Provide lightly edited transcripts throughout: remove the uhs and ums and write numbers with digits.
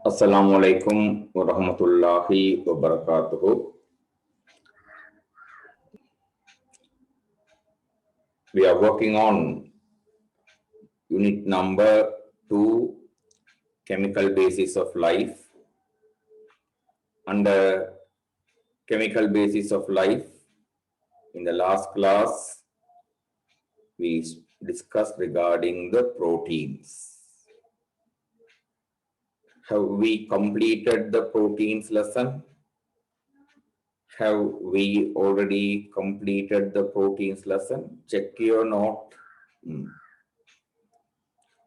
Assalamu alaikum wa rahmatullahi wa barakatuhu. We are working on unit number 2, chemical basis of life. Under chemical basis of life, in the last class, we discussed regarding the proteins. Have we completed the proteins lesson? Have we already completed the proteins lesson? Check your note.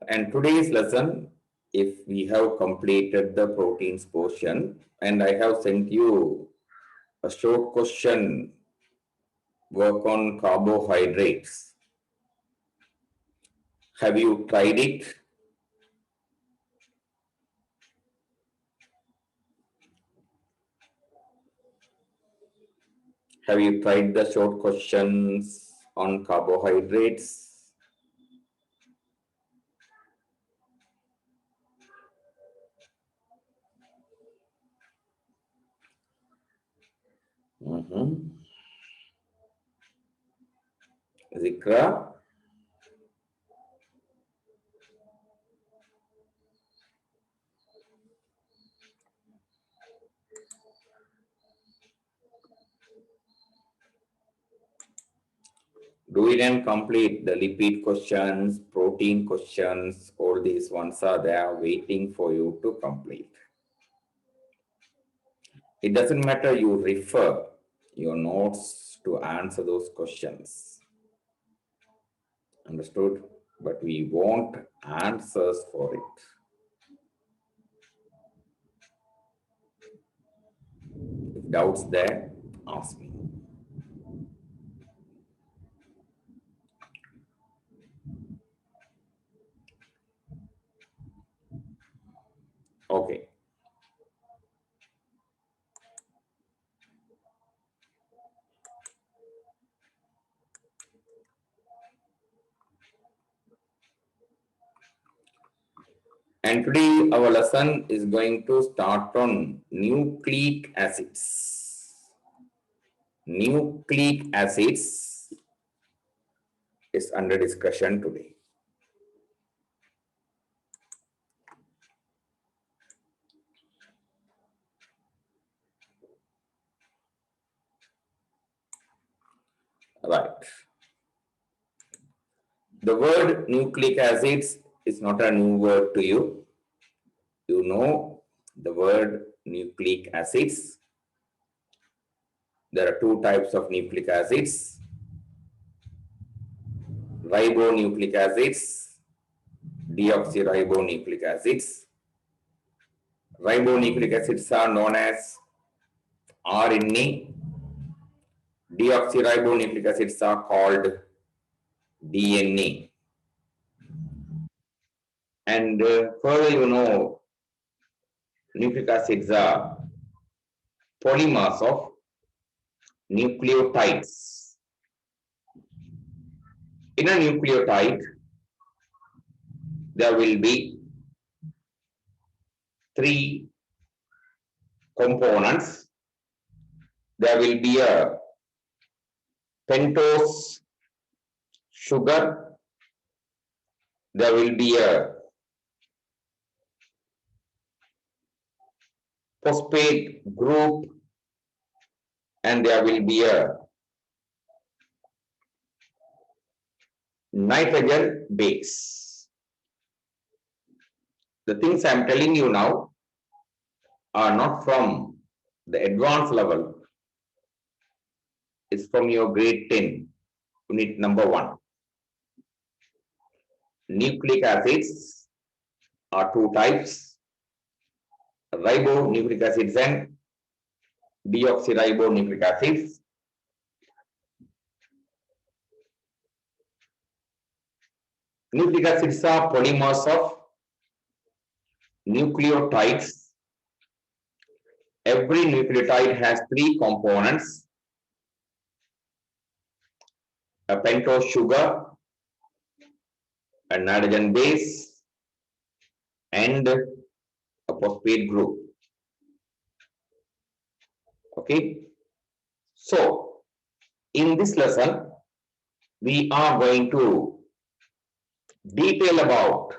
And today's lesson, if we have completed the proteins portion, and I have sent you a short question, work on carbohydrates. Have you tried it? Have you tried the short questions on carbohydrates? Zikra? Do it and complete the lipid questions, protein questions, all these ones are there waiting for you to complete. It doesn't matter, you refer your notes to answer those questions. Understood? But we want answers for it. If doubts there, ask me. Okay. And today our lesson is going to start on nucleic acids. Nucleic acids is under discussion today. Right. The word nucleic acids is not a new word to you. You know the word nucleic acids. There are two types of nucleic acids. Ribonucleic acids, deoxyribonucleic acids. Ribonucleic acids are known as RNA. Deoxyribonucleic acids are called DNA. And further, you know, nucleic acids are polymers of nucleotides. In a nucleotide, there will be three components. There will be a pentose sugar. There will be a phosphate group, and there will be a nitrogen base. The things I'm telling you now are not from the advanced level. It's from your grade 10, unit number 1. Nucleic acids are two types, ribonucleic acids and deoxyribonucleic acids. Nucleic acids are polymers of nucleotides. Every nucleotide has three components: a pentose sugar, a nitrogen base, and a phosphate group. Okay. So in this lesson, we are going to detail about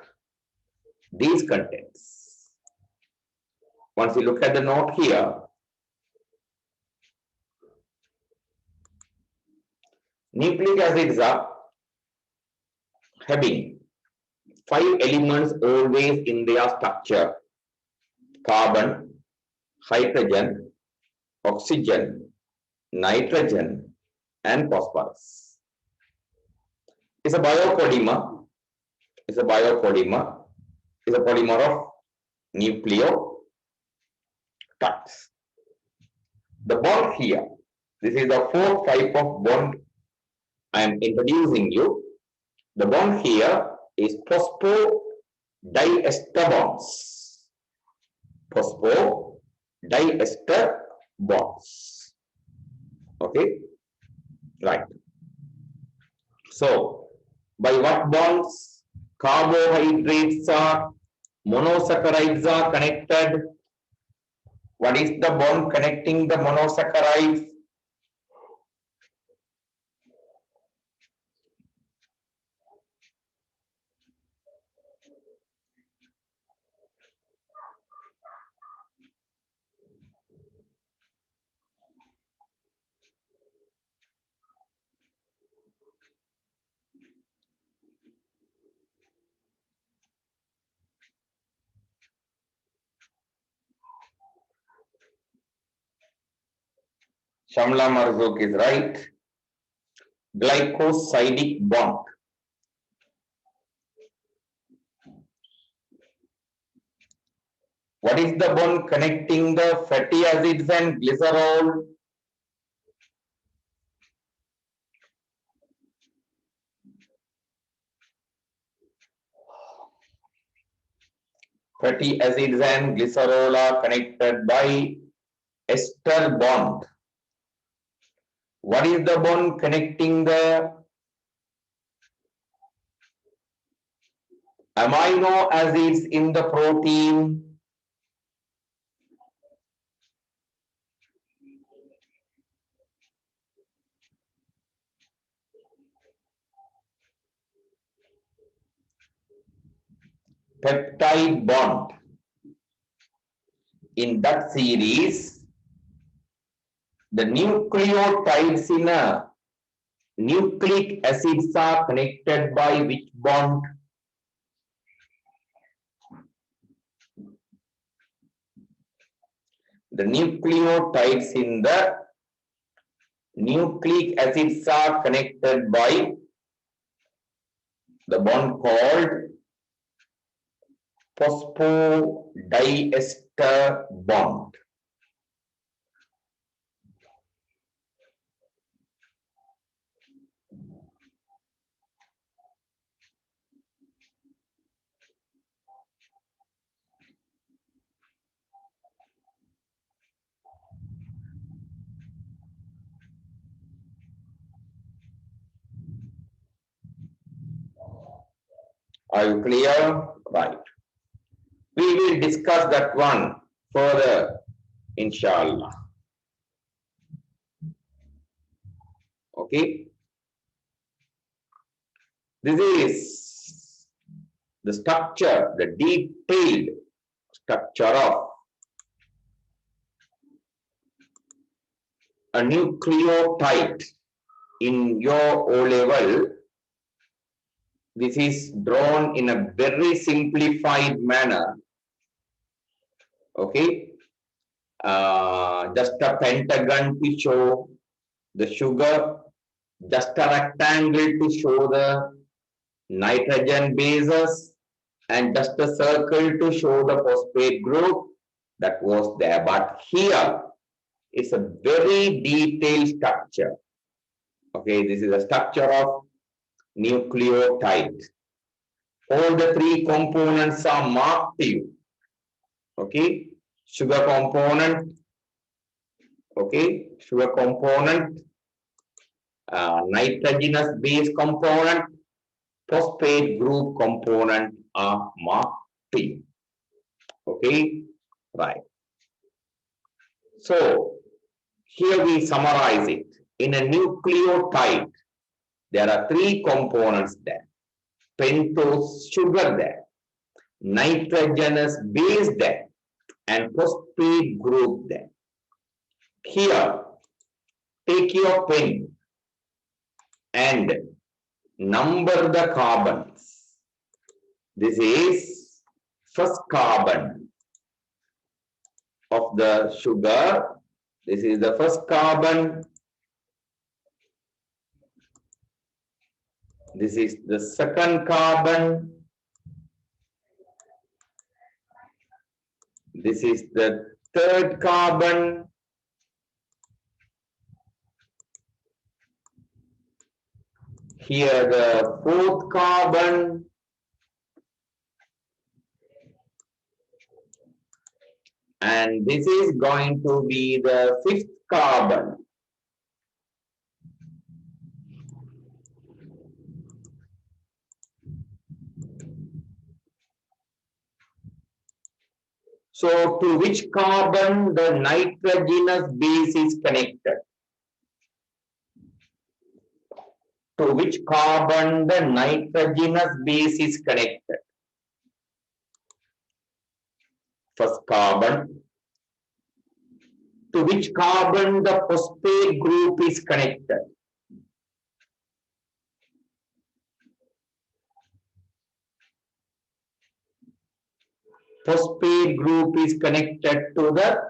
these contents. Once you look at the note here, nucleic acids are having 5 elements always in their structure: carbon, hydrogen, oxygen, nitrogen, and phosphorus. It's a biopolymer. It's a biopolymer. It's a polymer of nucleotides. The bond here, this is the fourth type of bond I am introducing you. The bond here is phosphodiester bonds. Phosphodiester bonds. Okay, right. So, by what bonds? Carbohydrates are, monosaccharides are connected. What is the bond connecting the monosaccharides? Shamla Marzouk is right. Glycosidic bond. What is the bond connecting the fatty acids and glycerol? Fatty acids and glycerol are connected by ester bond. What is the bond connecting the amino acids in the protein? Peptide bond. In that series, the nucleotides in a nucleic acids are connected by which bond? The nucleotides in the nucleic acids are connected by the bond called phosphodiester bond. Are you clear? Right. We will discuss that one further, inshallah. Okay. This is the structure, the detailed structure of a nucleotide in your O-level. This is drawn in a very simplified manner. Okay. Just a pentagon to show the sugar, just a rectangle to show the nitrogen bases, and just a circle to show the phosphate group. That was there. But here it's a very detailed structure. Okay, this is a structure of nucleotide. All the three components are marked to you. Okay, sugar component, okay, sugar component, nitrogenous base component, phosphate group component are marked to you. Okay, Right. So here we summarize it. In a nucleotide, there are three components there. Pentose sugar there, nitrogenous base there, and phosphate group there. Here, take your pen and number the carbons. This is first carbon of the sugar. This is the first carbon. This is the second carbon. This is the third carbon. Here the fourth carbon. And this is going to be the fifth carbon. So to which carbon the nitrogenous base is connected? To which carbon the nitrogenous base is connected? First carbon. To which carbon the phosphate group is connected? Phosphate group is connected to the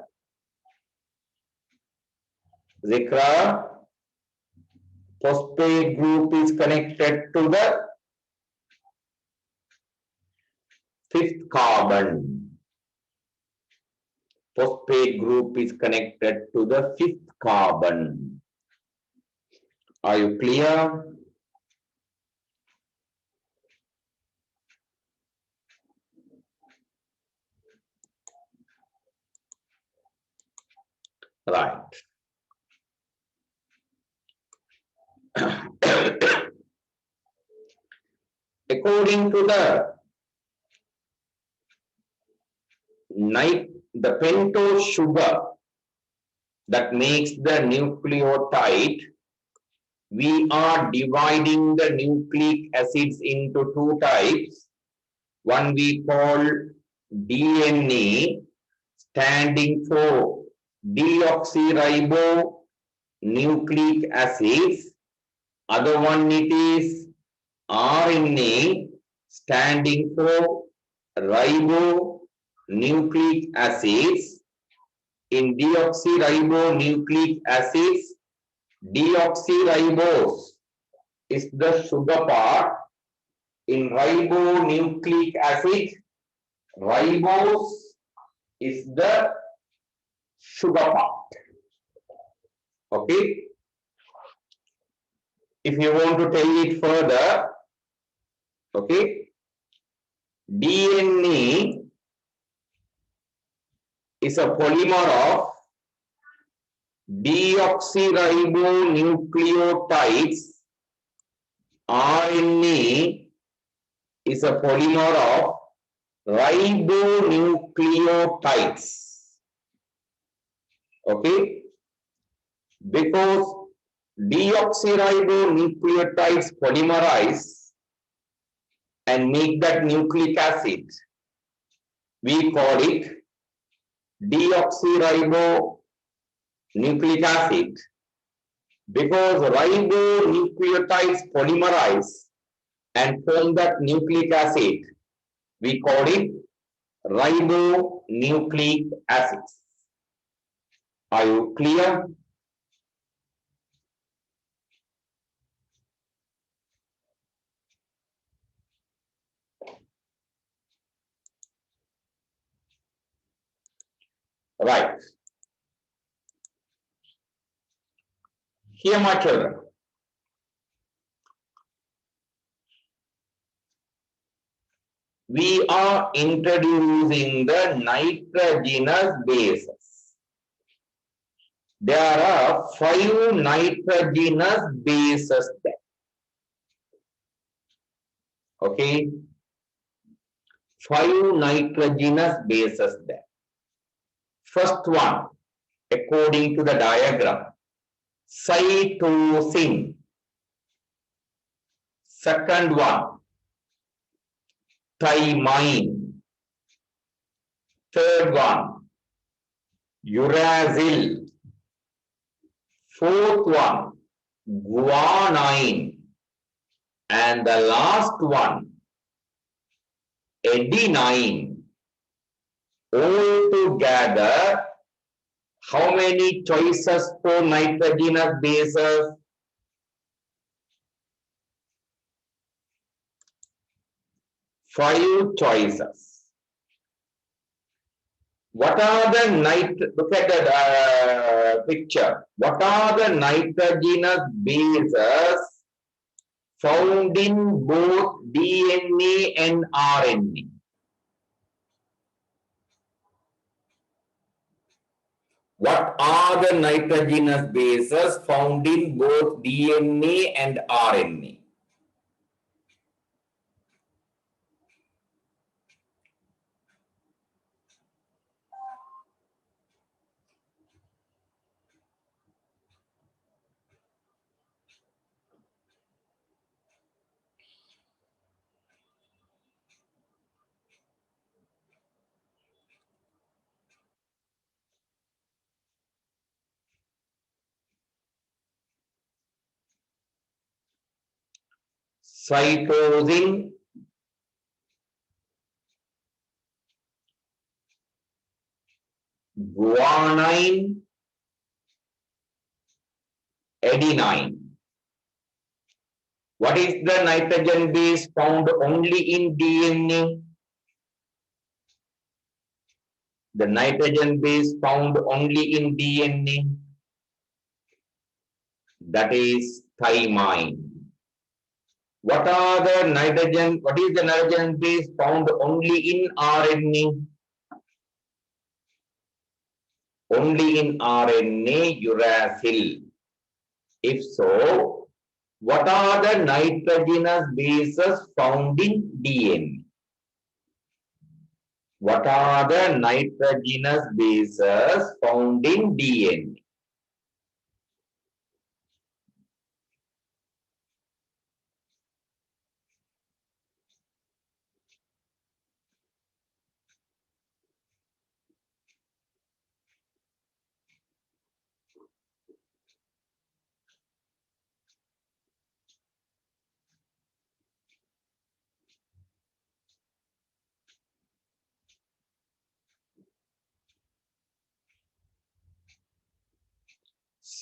Zikra. Phosphate group is connected to the fifth carbon. Phosphate group is connected to the fifth carbon. Are you clear? Right. According to the pentose sugar that makes the nucleotide, we are dividing the nucleic acids into two types. One we call DNA, standing for deoxyribonucleic acids. Other one it is RNA, standing for ribonucleic acids. In deoxyribonucleic acids, deoxyribose is the sugar part. In ribonucleic acid, ribose is the sugar part. Okay. If you want to tell it further, okay, DNA is a polymer of deoxyribonucleotides. RNA is a polymer of ribonucleotides. Okay, because deoxyribonucleotides polymerize and make that nucleic acid, we call it deoxyribonucleic acid. Because ribonucleotides polymerize and form that nucleic acid, we call it ribonucleic acids. Are you clear? Right. Here, my children, we are introducing the nitrogenous bases. There are 5 nitrogenous bases there. Okay, 5 nitrogenous bases there. First one, according to the diagram, cytosine. Second one, thymine. Third one, uracil. Fourth one, guanine. And the last one, adenine. All together, how many choices for nitrogenous bases? 5 choices. What are the look at the picture. What are the nitrogenous bases found in both DNA and RNA? What are the nitrogenous bases found in both DNA and RNA? Cytosine, guanine, adenine. What is the nitrogen base found only in DNA? The nitrogen base found only in DNA. That is thymine. What is the nitrogen base found only in RNA? Only in RNA, uracil. If so, what are the nitrogenous bases found in DNA? What are the nitrogenous bases found in DNA?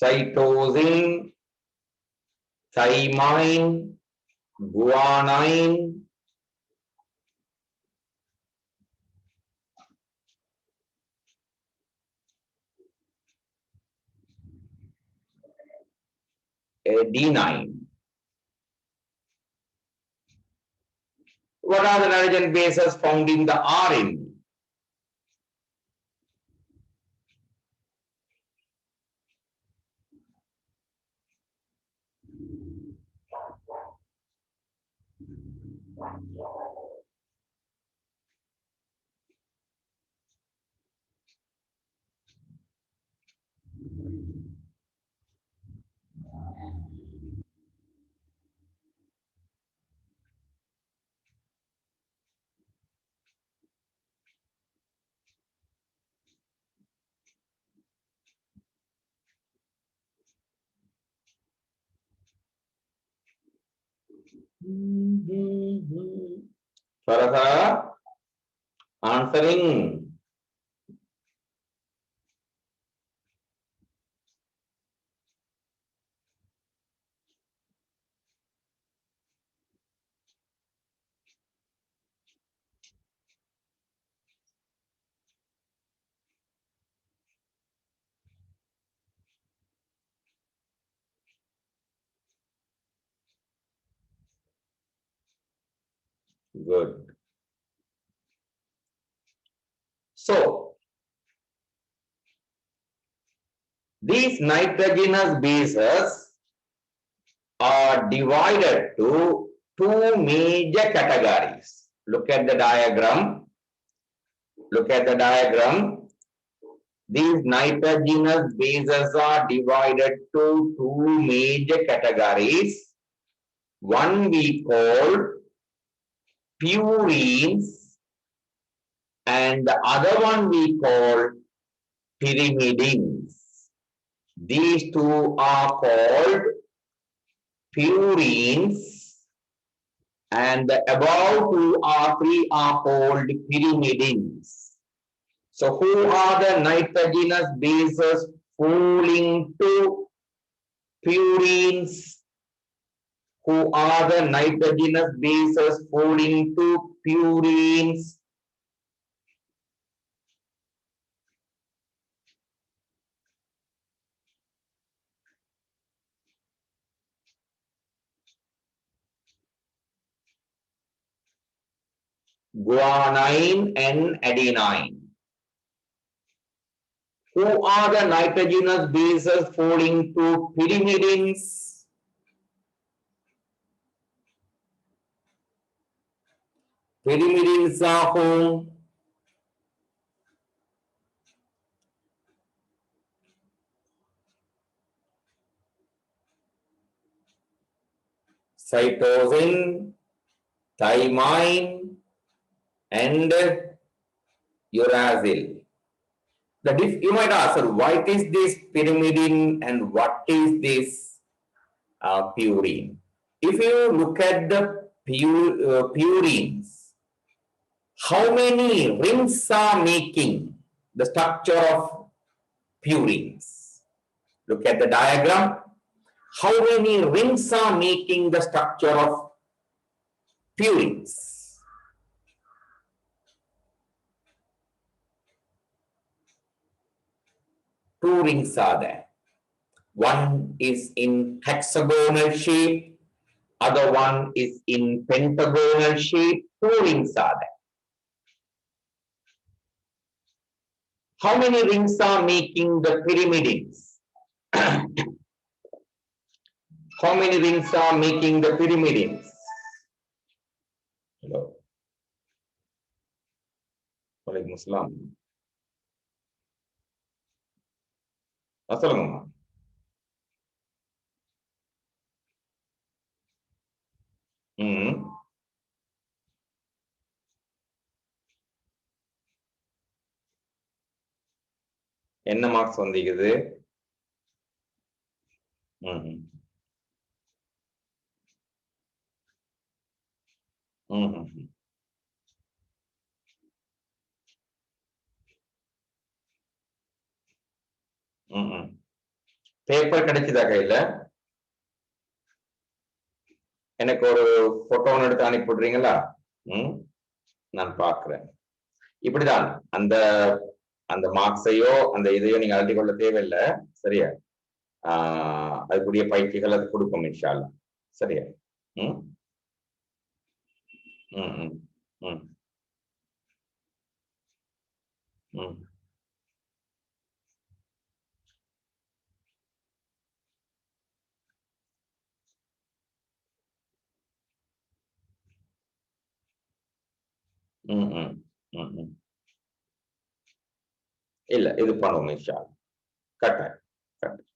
Cytosine, thymine, guanine, adenine. What are the nitrogen bases found in the RNA? Farah answering. Good. So, these nitrogenous bases are divided to 2 major categories. Look at the diagram. Look at the diagram. These nitrogenous bases are divided to two major categories. One we call purines and the other one we call pyrimidines. These two are called purines and the above two or three are called pyrimidines. So who are the nitrogenous bases falling to purines? Who are the nitrogenous bases falling to purines? Guanine and adenine. Who are the nitrogenous bases falling to pyrimidines? Pyrimidines are whom? Cytosine, thymine, and uracil. You might ask, what is this pyrimidine and what is this purine? If you look at the purines, how many rings are making the structure of purines? Look at the diagram. How many rings are making the structure of purines? Two rings are there. One is in hexagonal shape, other one is in pentagonal shape. Two rings are there. How many rings are making the pyrimidines? How many rings are making the pyrimidines? Hello. Walaikum assalam. Assalamu. என்ன marks வந்திருக்குது? Paper கிடைச்சதா கையில? எனக்கு ஒரு photo எடுத்து அனுப்பிடுறீங்களா? நான் பார்க்கிறேன். இப்படிதான் அந்த அந்த மார்க்ஸையோ அந்த இதையோ நீங்க அழுத்தி கொள்ள தேவையில்லை. சரியா? அதுக்குரிய பயிற்சிகள் அது கொடுக்கும் இன்ஷா அல்லாஹ். சரியா? ம் ம் ம் ம் ம் ம் ம் ம் ம் இல்ல இது பண்ணுவோம் இன்ஷா அல்லாஹ். கட்டாயம் கட்டாயம்.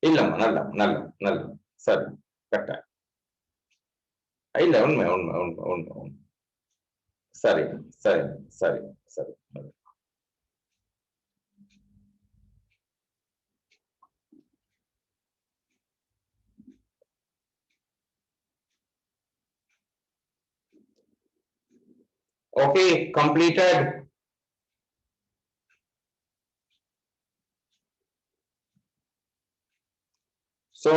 இல்லம்மா நல்ல நல்ல நல்ல சரி கட்டாயம். இல்ல உண்மை உண்மை உண்மை உண்மை உண்மை. சரி சரி சரி சரி. Okay, completed. So,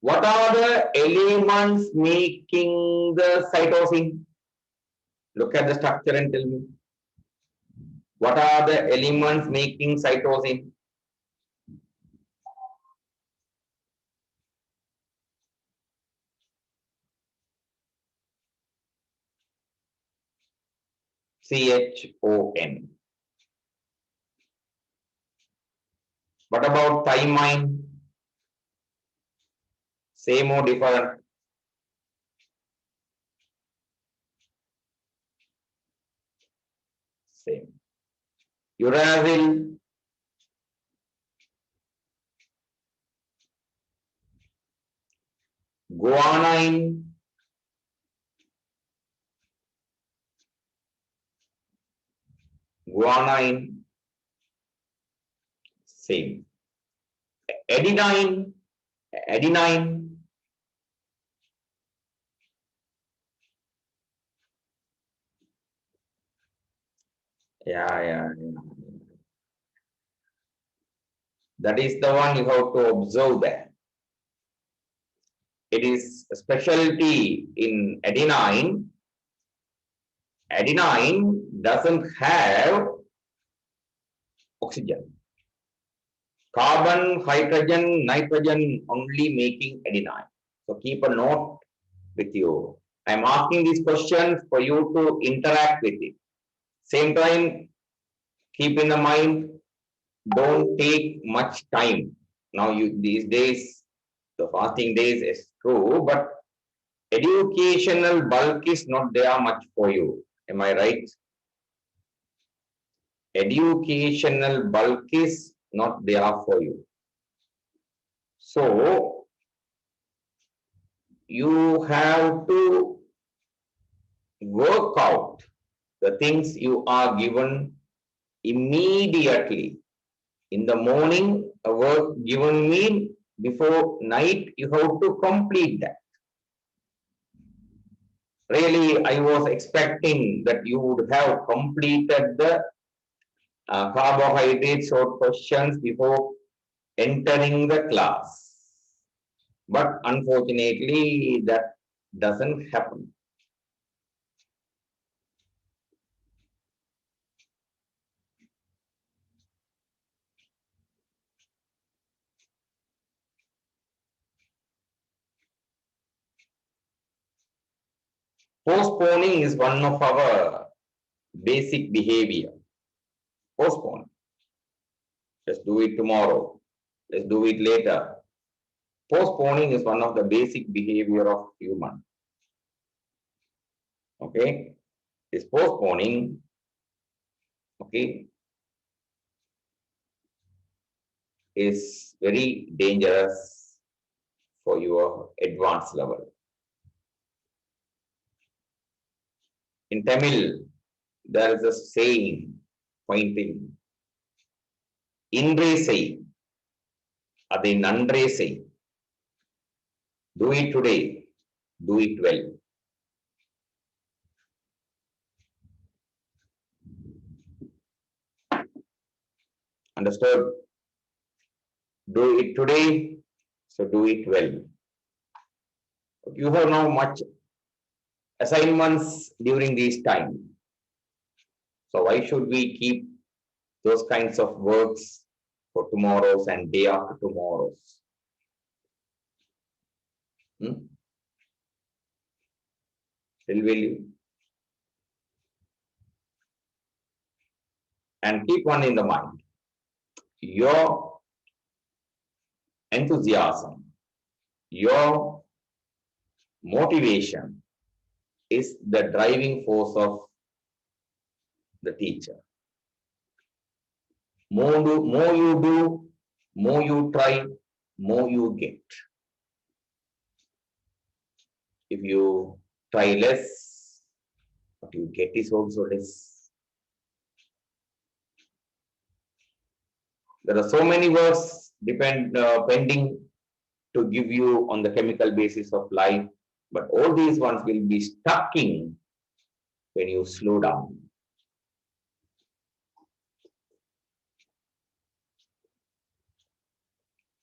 what are the elements making the cytosine? Look at the structure and tell me. What are the elements making cytosine? CHON. What about thymine? Same or different? Same. uracil, guanine, same. Adenine, adenine, yeah. That is the one you have to observe that. It is a specialty in adenine. Adenine doesn't have oxygen. Carbon, hydrogen, nitrogen only making adenine. So keep a note with you. I'm asking these questions for you to interact with it. Same time, keep in the mind, don't take much time. Now these days, the fasting days is true, but educational bulk is not there much for you. Am I right? Educational bulk is not there for you. So you have to work out the things you are given immediately. In the morning, a work given me before night, you have to complete that. Really, I was expecting that you would have completed the carbohydrate short questions before entering the class. But unfortunately, that doesn't happen. Postponing is one of our basic behavior. Postpone. Let's do it tomorrow. Let's do it later. Postponing is one of the basic behavior of human. Okay, this postponing, okay, is very dangerous for your advanced level. In Tamil, there is a saying pointing, இன்றே செய், அதை நன்றே செய். Do it today, do it well. Understood? Do it today, so do it well. You have now much assignments during this time. So why should we keep those kinds of works for tomorrows and day after tomorrows? Still will you? And keep one in the mind. Your enthusiasm, your motivation is the driving force of the teacher. More you do, more you try, more you get. If you try less, what you get is also less. There are so many words pending to give you on the chemical basis of life, but all these ones will be stuck in when you slow down.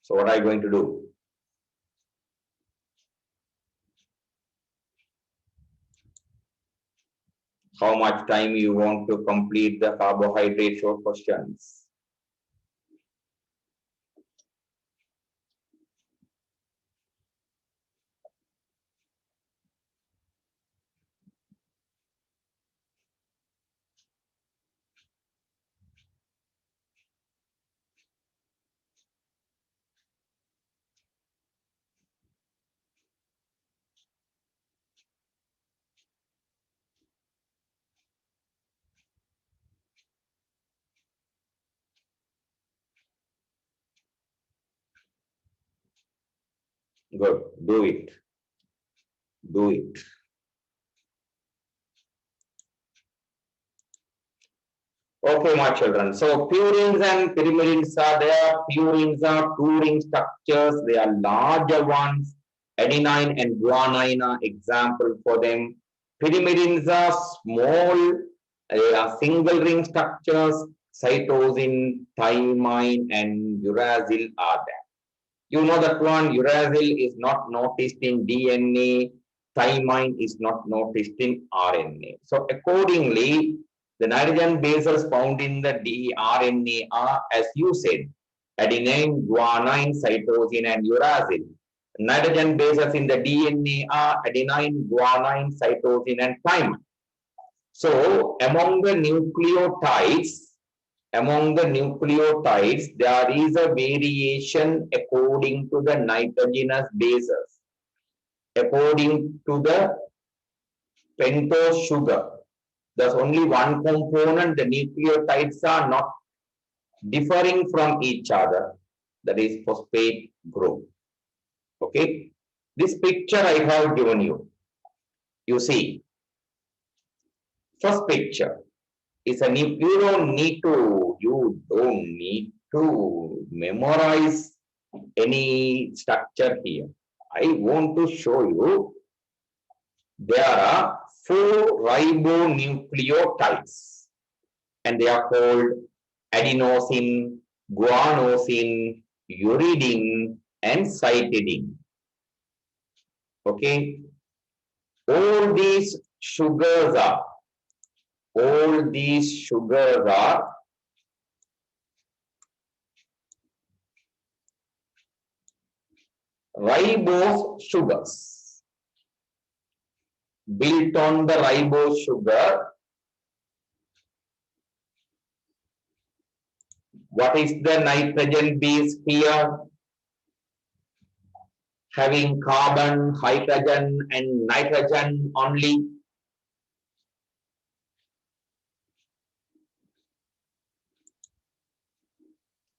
So what are you going to do? How much time you want to complete the carbohydrate short questions? Good. Do it. Do it. Okay, my children. So purines and pyrimidines are there. Purines are two-ring structures. They are larger ones. Adenine and guanine are example for them. Pyrimidines are small. They are single-ring structures. Cytosine, thymine, and uracil are there. You know that one, uracil is not noticed in DNA. Thymine is not noticed in RNA. So accordingly, the nitrogen bases found in the DNA are, as you said, adenine, guanine, cytosine, and uracil. Nitrogen bases in the DNA are adenine, guanine, cytosine, and thymine. So among the nucleotides, there is a variation according to the nitrogenous bases, according to the pentose sugar. There's only one component, the nucleotides are not differing from each other, that is phosphate group. Okay, this picture I have given you. You see, first picture is a new, you don't need to memorize any structure here. I want to show you there are 4 ribonucleotides and they are called adenosine, guanosine, uridine, and cytidine. Okay, all these sugars are ribose sugars. Built on the ribose sugar, what is the nitrogen base here? Having carbon, hydrogen, and nitrogen only.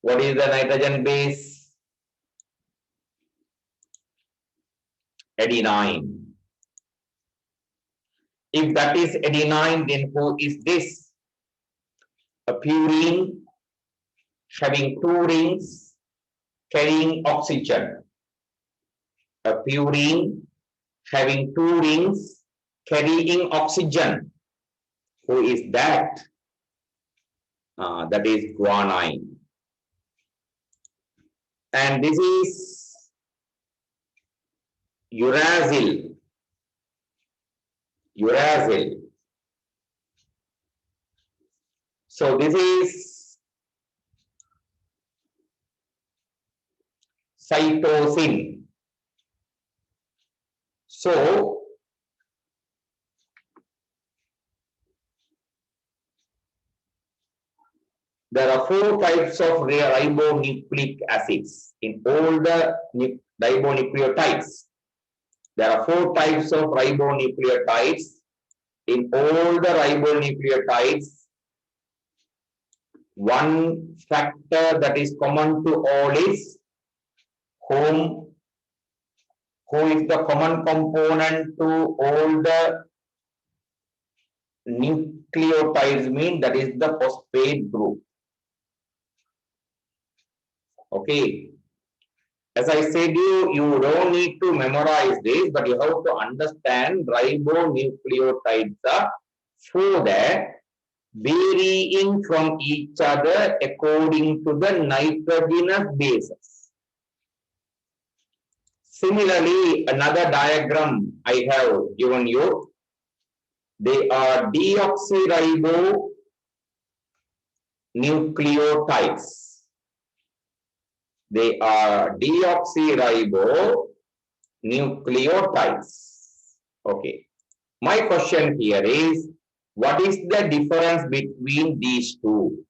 What is the nitrogen base? Adenine. If that is adenine, then who is this? A purine having 2 rings carrying oxygen. A purine having 2 rings carrying oxygen. Who is that? That is guanine. And this is uracil. So this is cytosine. So there are 4 types of ribonucleic acids in all the ribonucleotides. There are 4 types of ribonucleotides in all the ribonucleotides. One factor that is common to all is who is the common component to all the nucleotides, mean that is the phosphate group. Okay. As I said, you don't need to memorize this, but you have to understand ribonucleotides are 4 there, varying from each other according to the nitrogenous bases. Similarly, another diagram I have given you. They are deoxyribonucleotides. They are deoxyribonucleotides. Okay. My question here is, what is the difference between these two?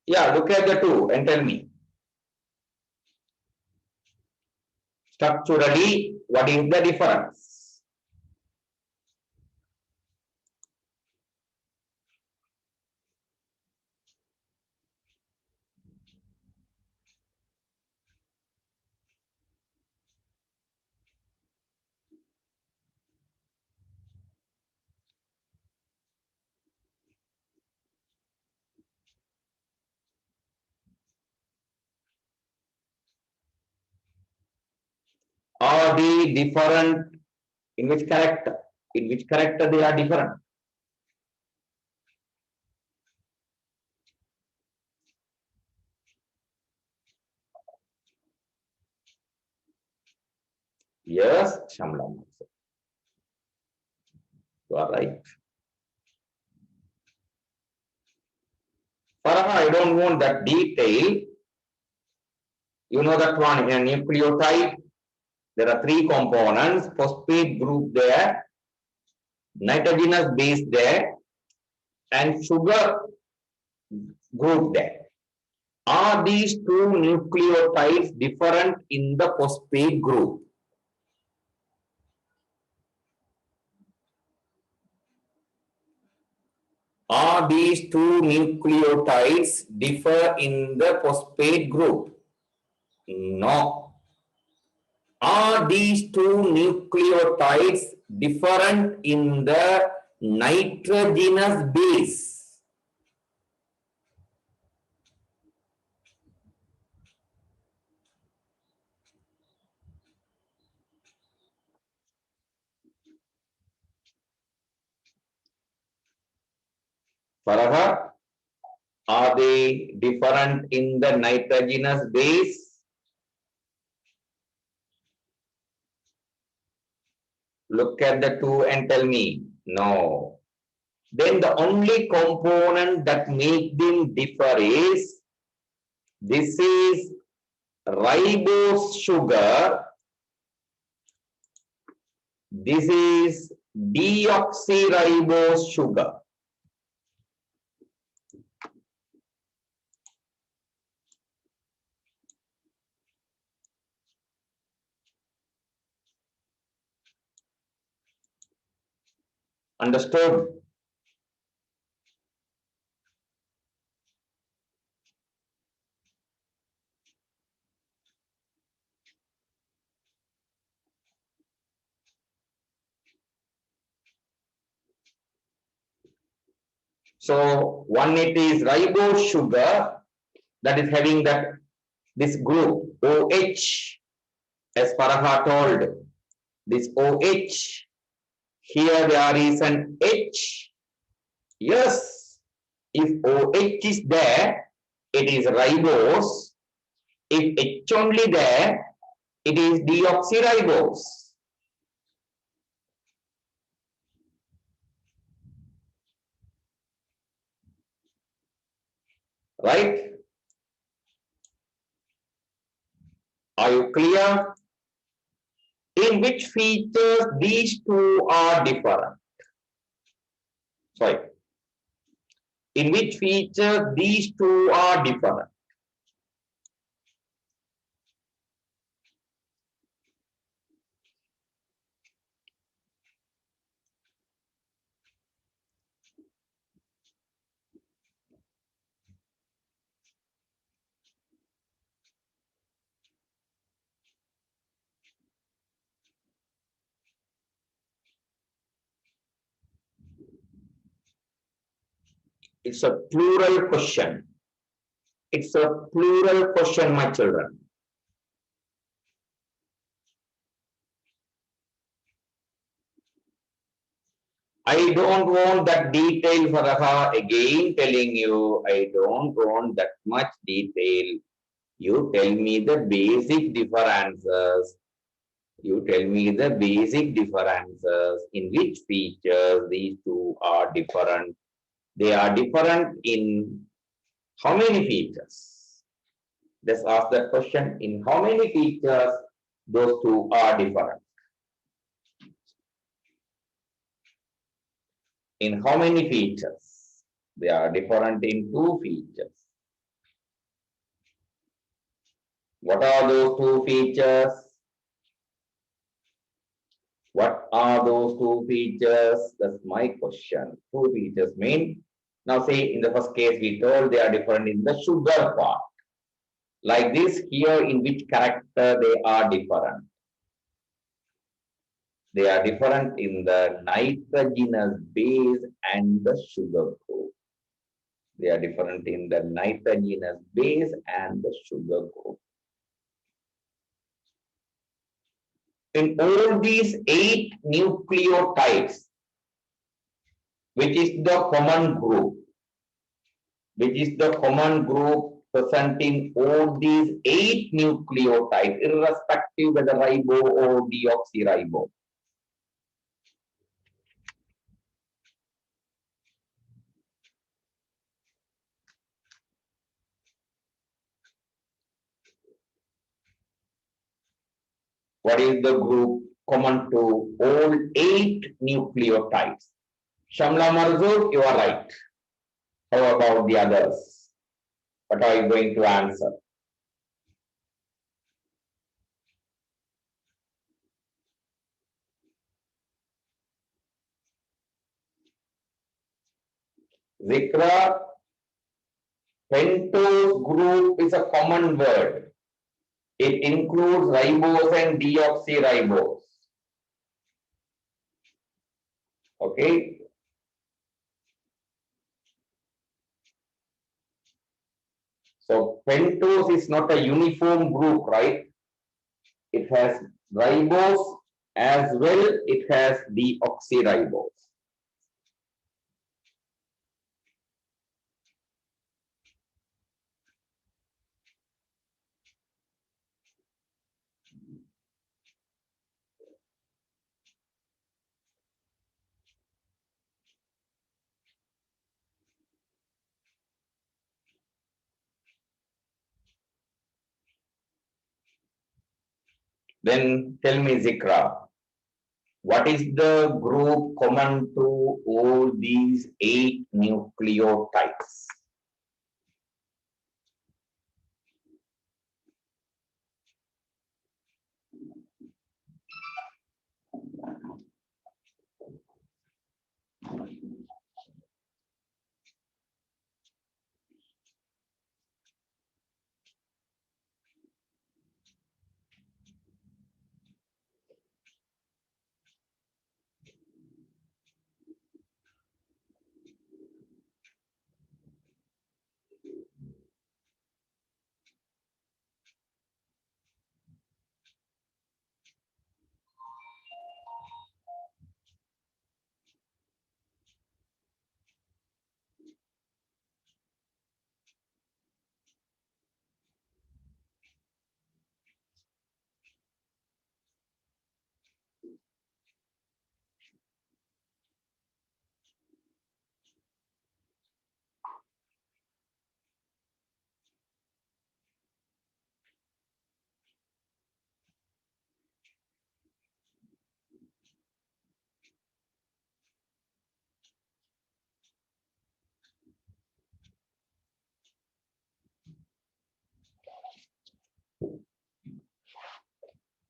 Yeah, look at the two and tell me. Structurally, what is the difference? Are they different in which character? In which character they are different? Yes, Shamla. You are right. Farah, I don't want that detail. You know that one in a nucleotide. There are three components, phosphate group there, nitrogenous base there, and sugar group there. Are these two nucleotides different in the phosphate group? Are these two nucleotides differ in the phosphate group? No. Are these two nucleotides different in the nitrogenous base? Farah, are they different in the nitrogenous base? Look at the two and tell me. No. Then the only component that make them differ is this is ribose sugar. This is deoxyribose sugar. Understood? So one it is ribose sugar that is having that this group OH, as Farah told, this OH, here there is an H. Yes, if OH is there, it is ribose. If H only there, it is deoxyribose. Right? Are you clear? In which features these two are different? Sorry. In which features these two are different? It's a plural question. It's a plural question, my children. I don't want that detail, Faraha. Again, telling you, I don't want that much detail. You tell me the basic differences. You tell me the basic differences in which features these two are different. They are different in how many features? Let's ask that question. In how many features those two are different? In how many features? They are different in two features. What are those two features? What are those two features? That's my question. Two features mean, now say in the first case we told they are different in the sugar part. Like this here, in which character they are different? They are different in the nitrogenous base and the sugar group. They are different in the nitrogenous base and the sugar group. In all these 8 nucleotides, which is the common group, present in all these 8 nucleotides, irrespective whether ribo or deoxyribo. What is the group common to all 8 nucleotides? Shamla Marzouk, you are right. How about the others? What are you going to answer? Zikra, pentose group is a common word. It includes ribose and deoxyribose. Okay. So pentose is not a uniform group, right? It has ribose as well. It has deoxyribose. Then tell me, Zikra, what is the group common to all these 8 nucleotides?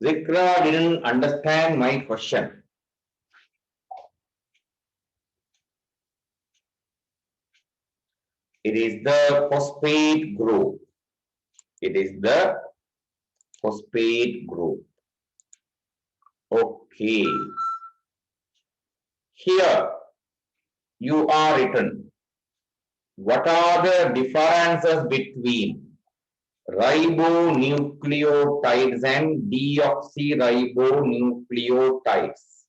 Zikra didn't understand my question. It is the phosphate group. It is the phosphate group. Okay. Here you are written. What are the differences between ribonucleotides and deoxyribonucleotides?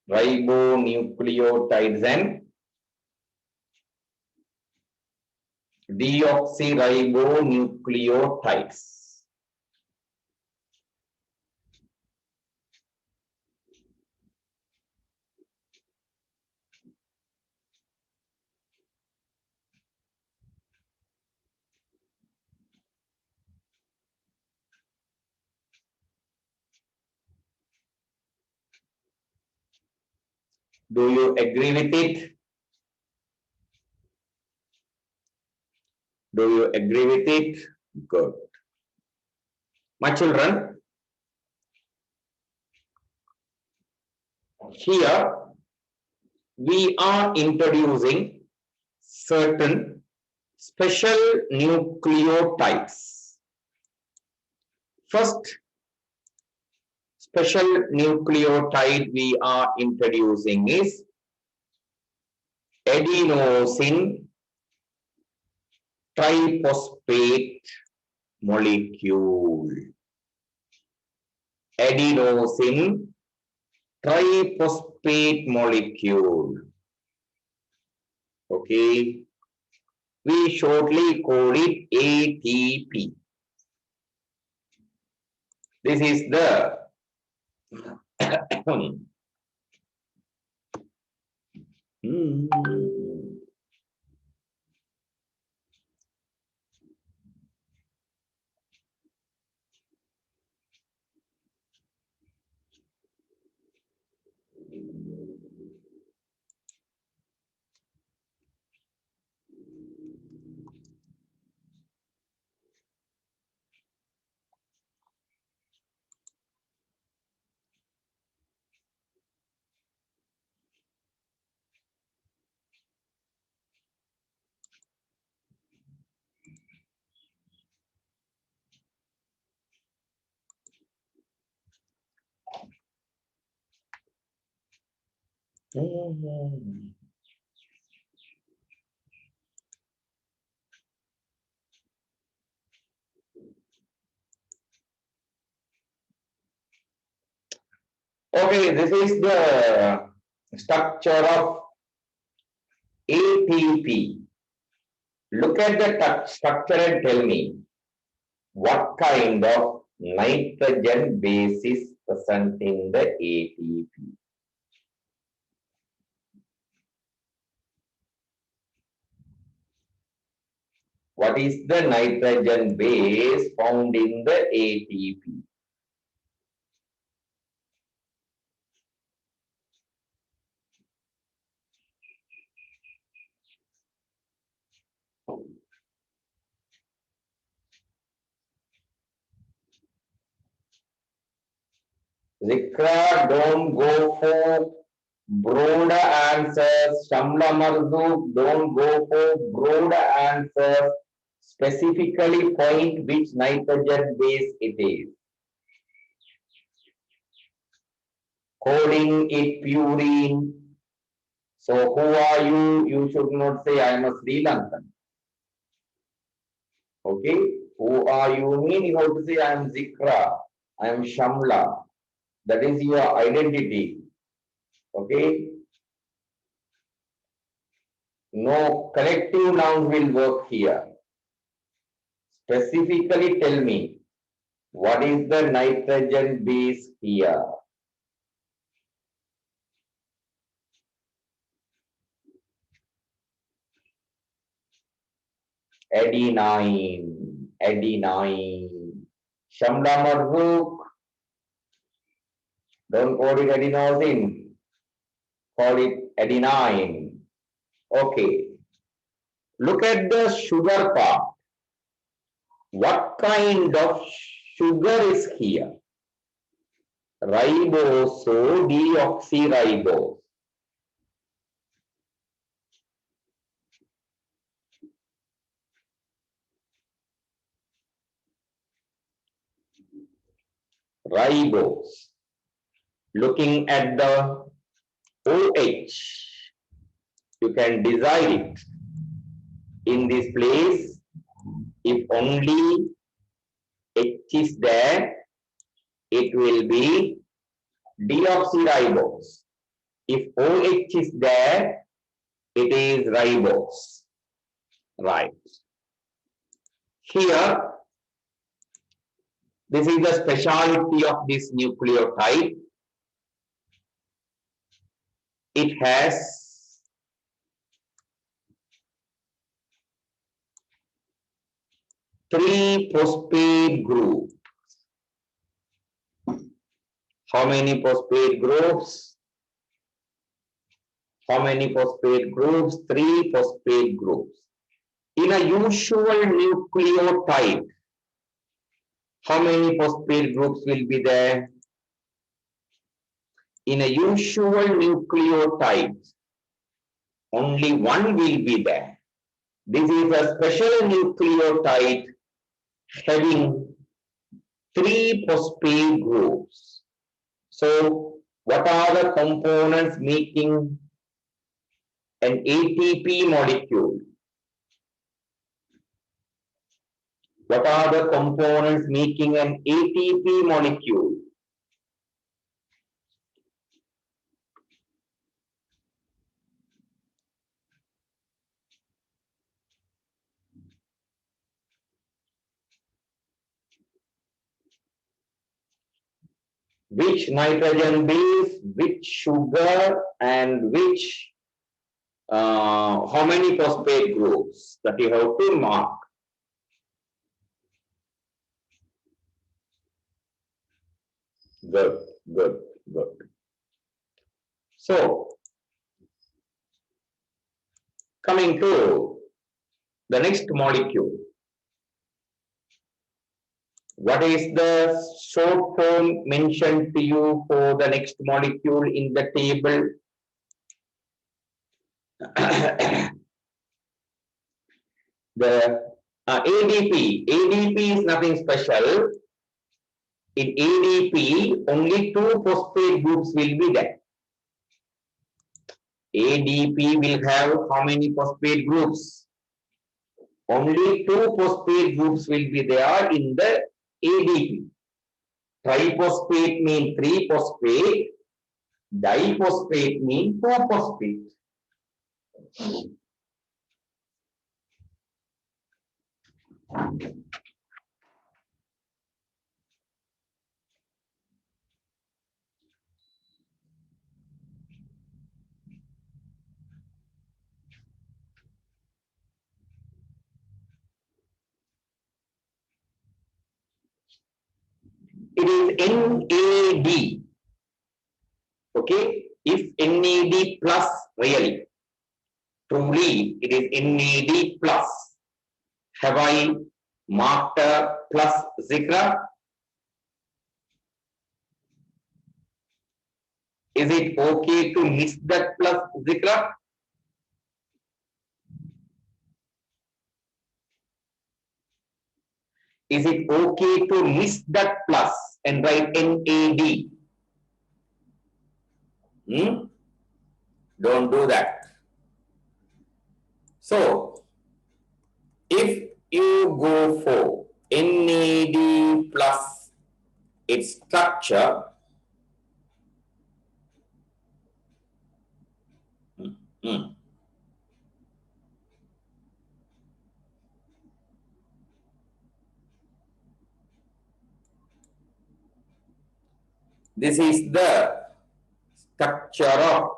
Ribonucleotides and deoxyribonucleotides. Do you agree with it? Do you agree with it? Good. My children, here we are introducing certain special nucleotides. First special nucleotide we are introducing is adenosine triphosphate molecule. Adenosine triphosphate molecule. Okay. We shortly call it ATP. This is the okay, this is the structure of ATP. Look at the structure and tell me what kind of nitrogen base is present in the ATP. What is the nitrogen base found in the ATP? Zikra, don't go for broader answers. Shamla Marduk, don't go for broader answers. Specifically point which nitrogen base it is. Calling it purine. So who are you? You should not say I am a Sri Lankan. Okay? Who are you? Mean you have to say I am Zikra. I am Shamla. That is your identity. Okay? No collective noun will work here. Specifically tell me, what is the nitrogen base here? Adenine. Adenine. Shamla Marzouk. Don't call it adenosine. Call it adenine. Okay. Look at the sugar part. What kind of sugar is here? Ribosodeoxyribose. Ribose. Looking at the OH, you can decide it. In this place, if only H is there, it will be deoxyribose. If OH is there, it is ribose. Right. Here, this is the speciality of this nucleotide. It has three phosphate groups. How many phosphate groups? How many phosphate groups? 3 phosphate groups. In a usual nucleotide, how many phosphate groups will be there? In a usual nucleotide, only one will be there. This is a special nucleotide having 3 phosphate groups. So, what are the components making an ATP molecule? What are the components making an ATP molecule? Which nitrogen base, which sugar, and which how many phosphate groups that you have to mark. Good, good, good. So, coming to the next molecule. What is the short form mentioned to you for the next molecule in the table? The ADP. ADP is nothing special. In ADP, only 2 phosphate groups will be there. ADP will have how many phosphate groups? Only 2 phosphate groups will be there in the ADP. Triphosphate means 3 phosphate. Diphosphate means 2 phosphate. It is NAD. Okay, if NAD plus really, truly it is NAD plus. Have I marked a plus zikra? Is it okay to miss that plus zikra? Is it okay to miss that plus and write NAD? Don't do that. So, if you go for NAD plus its structure, this is the structure of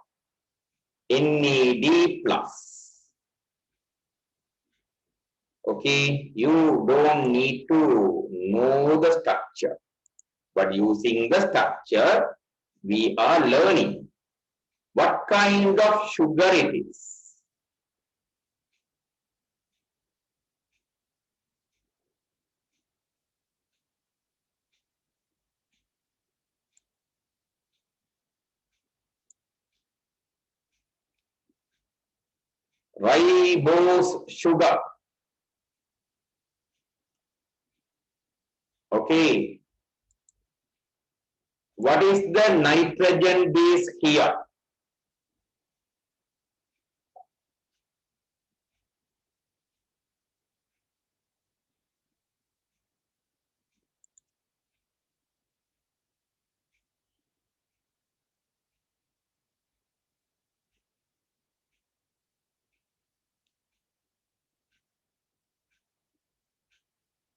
NAD plus. Okay, you don't need to know the structure, but using the structure, we are learning what kind of sugar it is. Ribose sugar. Okay. What is the nitrogen base here?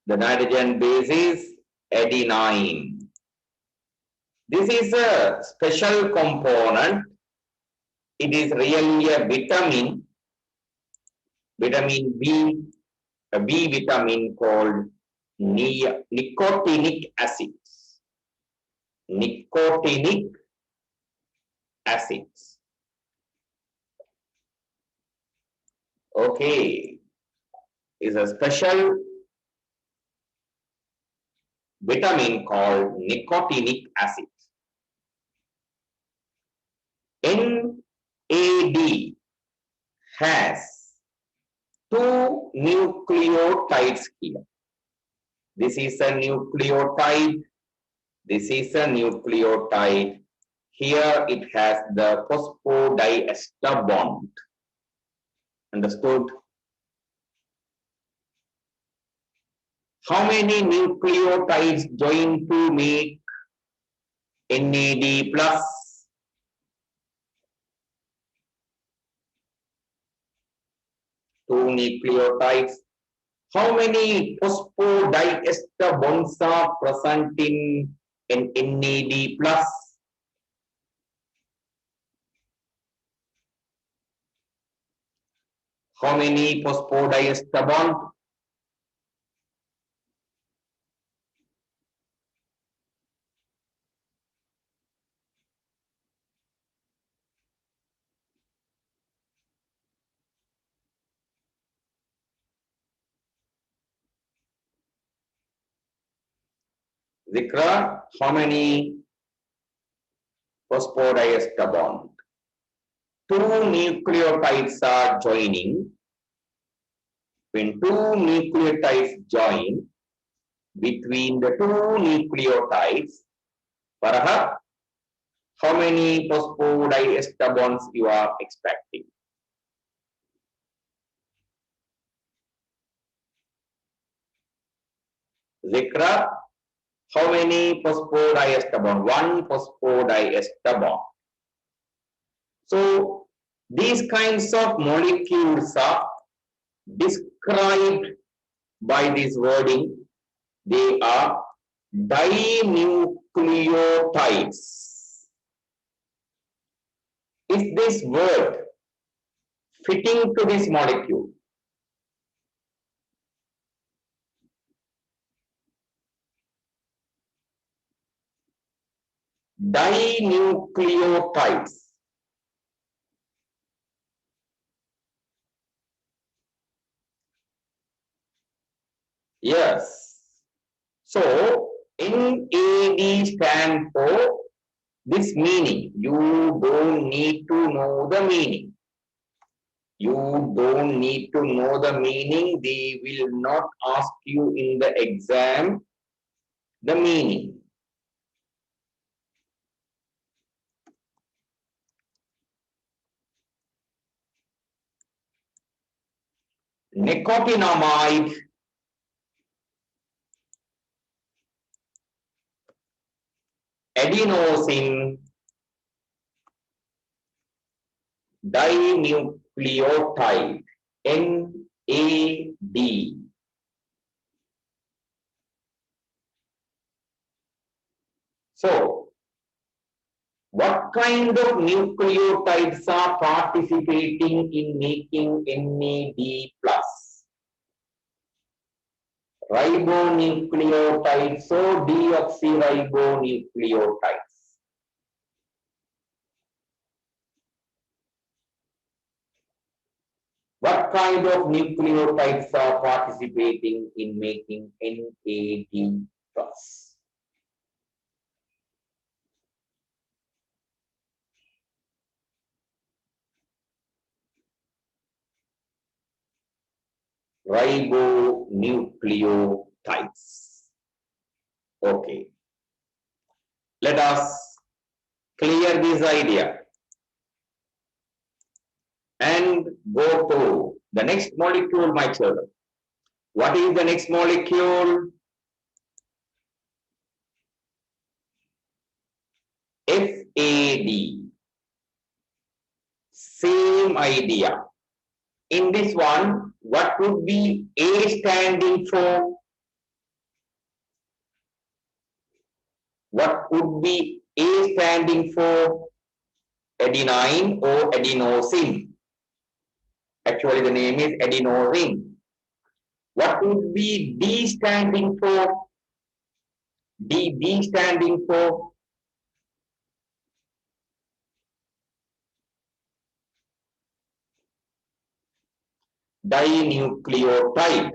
The nitrogen base is adenine. This is a special component. It is really a vitamin, vitamin B, a B vitamin called nicotinic acids. Nicotinic acids. Okay, is a special vitamin called nicotinic acid. NAD has two nucleotides here. This is a nucleotide. This is a nucleotide. Here it has the phosphodiester bond. Understood? How many nucleotides join to make NAD plus? Two nucleotides. How many phosphodiester bonds are present in an NAD plus? How many phosphodiester bonds? Zikra, how many phosphodiester bonds? Two nucleotides are joining. When two nucleotides join between the two nucleotides, Farhat, how many phosphodiester bonds you are expecting? Zikra, how many phosphodiester bond? One phosphodiester bond. So these kinds of molecules are described by this wording. They are dinucleotides. Is this word fitting to this molecule? Dinucleotides. Yes. So NAD stands for this meaning. You don't need to know the meaning. You don't need to know the meaning. They will not ask you in the exam the meaning. Nicotinamide adenosine dinucleotide NAD. So, what kind of nucleotides are participating in making NAD plus? Ribonucleotides or deoxyribonucleotides? What kind of nucleotides are participating in making NAD plus? Ribonucleotides. Okay. Let us clear this idea and go to the next molecule, my children. What is the next molecule? FAD. Same idea. In this one, what would be A standing for? What would be A standing for? Adenine or adenosine? Actually, the name is adenosine. What would be D standing for? D standing for? dinucleotide.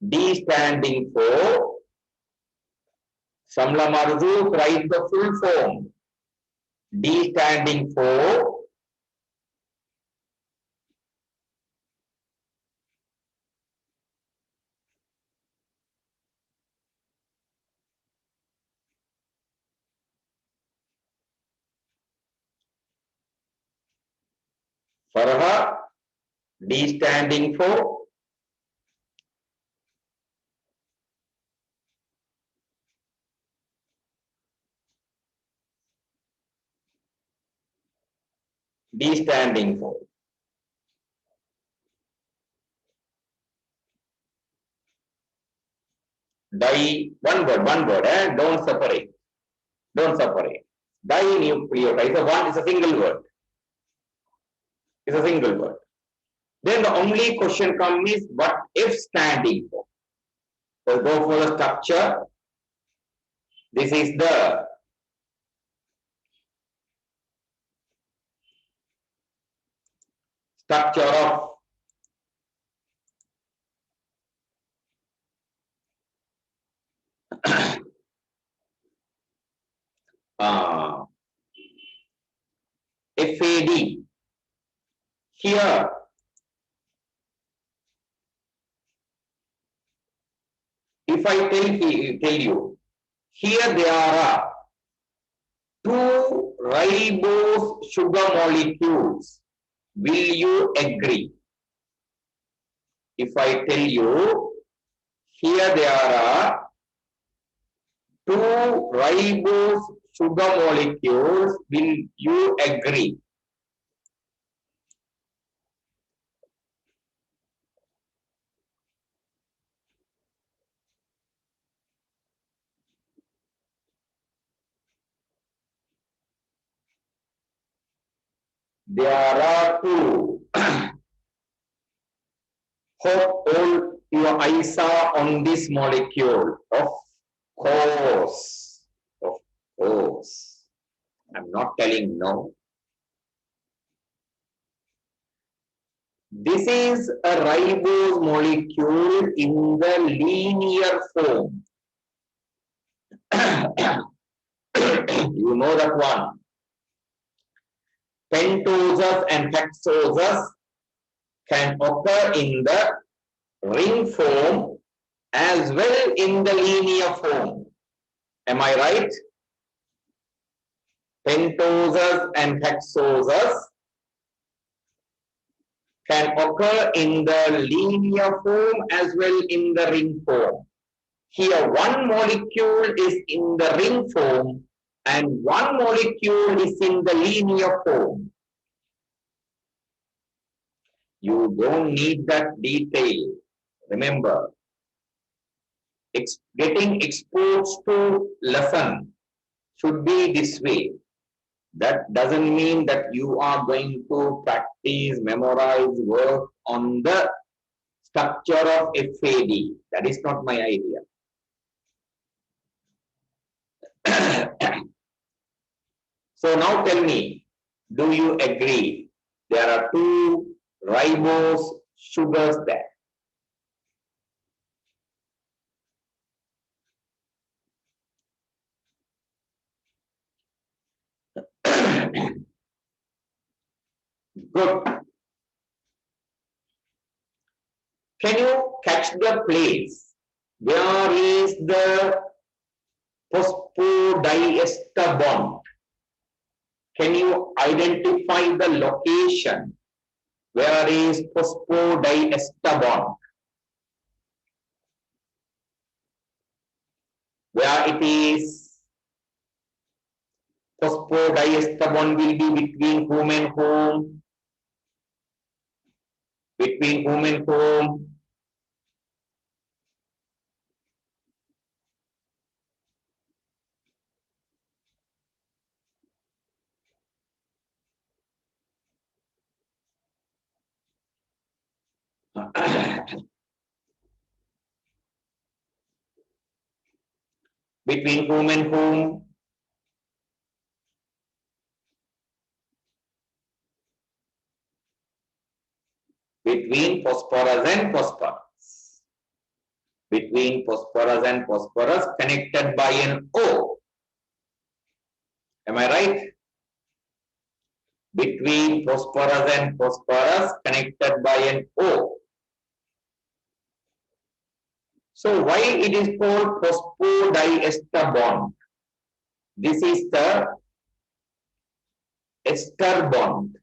D standing for, Samla Marzouk, write the full form. D standing for Farha. D standing for D standing for one word, don't separate. Don't separate. Dinucleotide is a single word. It's a single word. Then the only question comes is what F standing for. So go for the structure. This is the structure of FAD. Here, if I tell you, here there are two ribose sugar molecules. Will you agree? If I tell you, here there are two ribose sugar molecules, will you agree? There are two. Hope all your eyes are on this molecule. Of course. Of course. I'm not telling no. This is a ribose molecule in the linear form. You know that one. Pentoses and hexoses can occur in the ring form as well in the linear form. Am I right? Pentoses and hexoses can occur in the linear form as well in the ring form. Here, one molecule is in the ring form and one molecule is in the linear form. You don't need that detail. Remember, getting exposed to lesson should be this way. That doesn't mean that you are going to practice, memorize, work on the structure of FAD. That is not my idea. So now tell me, do you agree? There are two ribose sugars there. Good. Can you catch the place? Where is the phosphodiester bond? Can you identify the location? Where is phosphodiester bond? Where it is? Phosphodiester bond will be between whom and whom? Between whom and whom? Between whom and whom? between phosphorus and phosphorus. Between phosphorus and phosphorus connected by an O. Am I right? Between phosphorus and phosphorus connected by an O. So why it is called phosphodiester bond? This is the ester bond.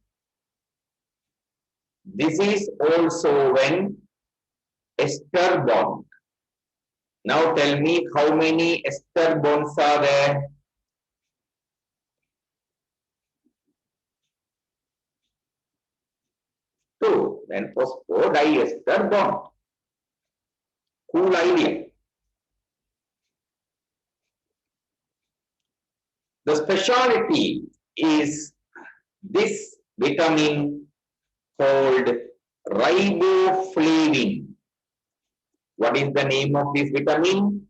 This is also an ester bond. Now tell me how many ester bonds are there? Two. Then phosphodiester bond. Cool idea. The specialty is this vitamin called riboflavin. What is the name of this vitamin?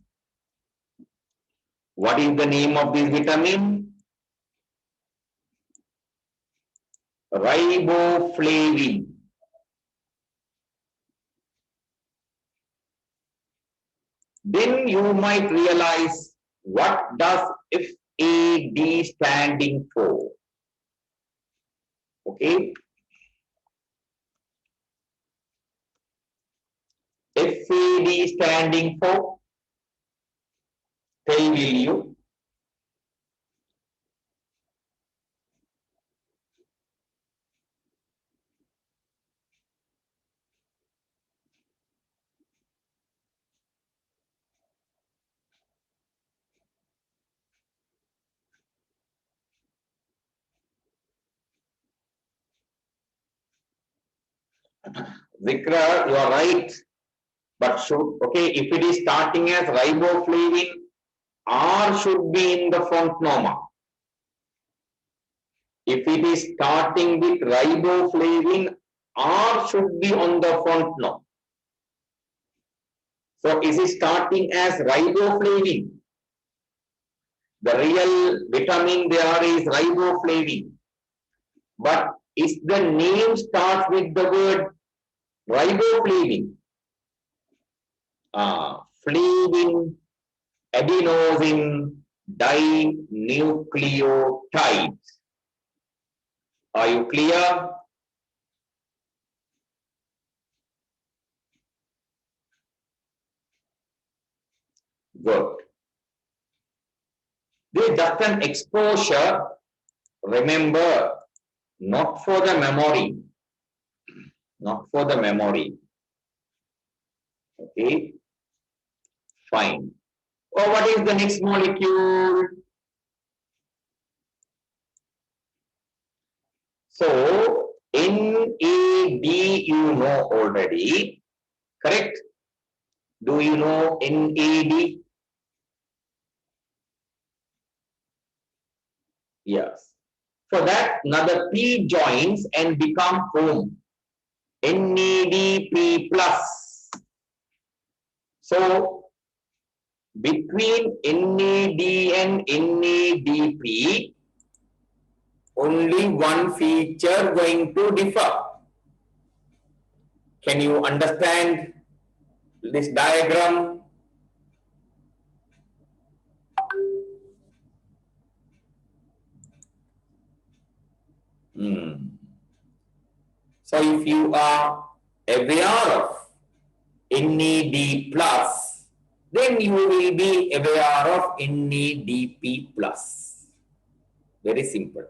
What is the name of this vitamin? Riboflavin. Then you might realize, what does FAD standing for? Okay. FAD standing for, tell will you? Vikra, you are right. But should, okay, if it is starting as riboflavin, R should be in the front norma. If it is starting with riboflavin, R should be on the front norm. So is it starting as riboflavin? The real vitamin there is riboflavin. But is the name starts with the word riboflavin? Flavin, adenosine, dinucleotide. Are you clear? Good. This is just an exposure. Remember, not for the memory. Not for the memory. Okay. Fine. Oh, what is the next molecule? So, NAD you know already. Correct? Do you know NAD? Yes. For that, another P joins and become whom? NADP plus. So, between NAD and NADP, only one feature going to differ. Can you understand this diagram? So if you are aware of NAD plus, then you will be aware of NADP plus. Very simple.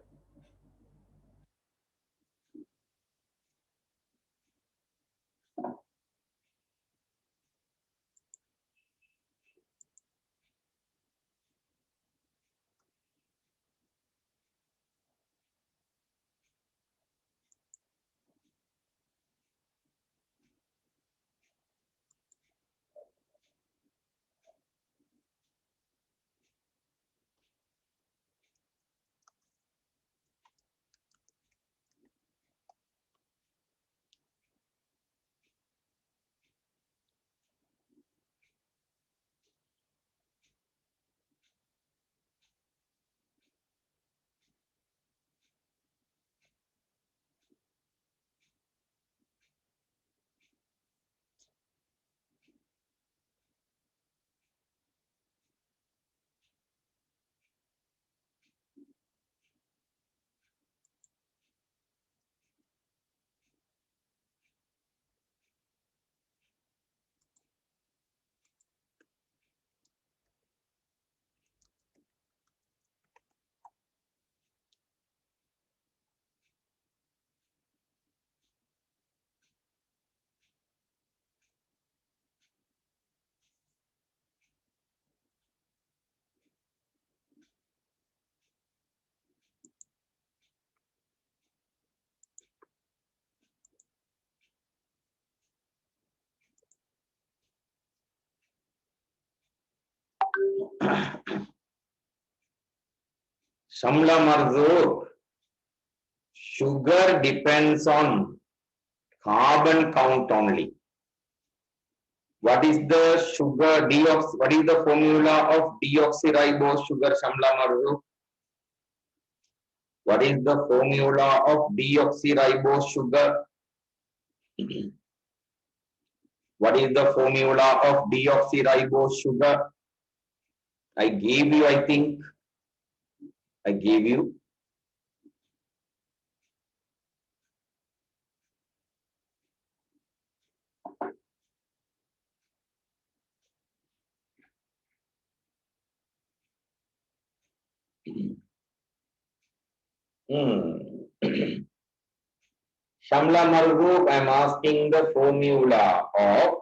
Shamla Marzuk, sugar depends on carbon count only. What is the sugar what is the formula of deoxyribose sugar, Shamla Marzuk? What is the formula of deoxyribose sugar? What is the formula of deoxyribose sugar? I gave you, I think. I gave you. Shamla Marzook, I am asking the formula of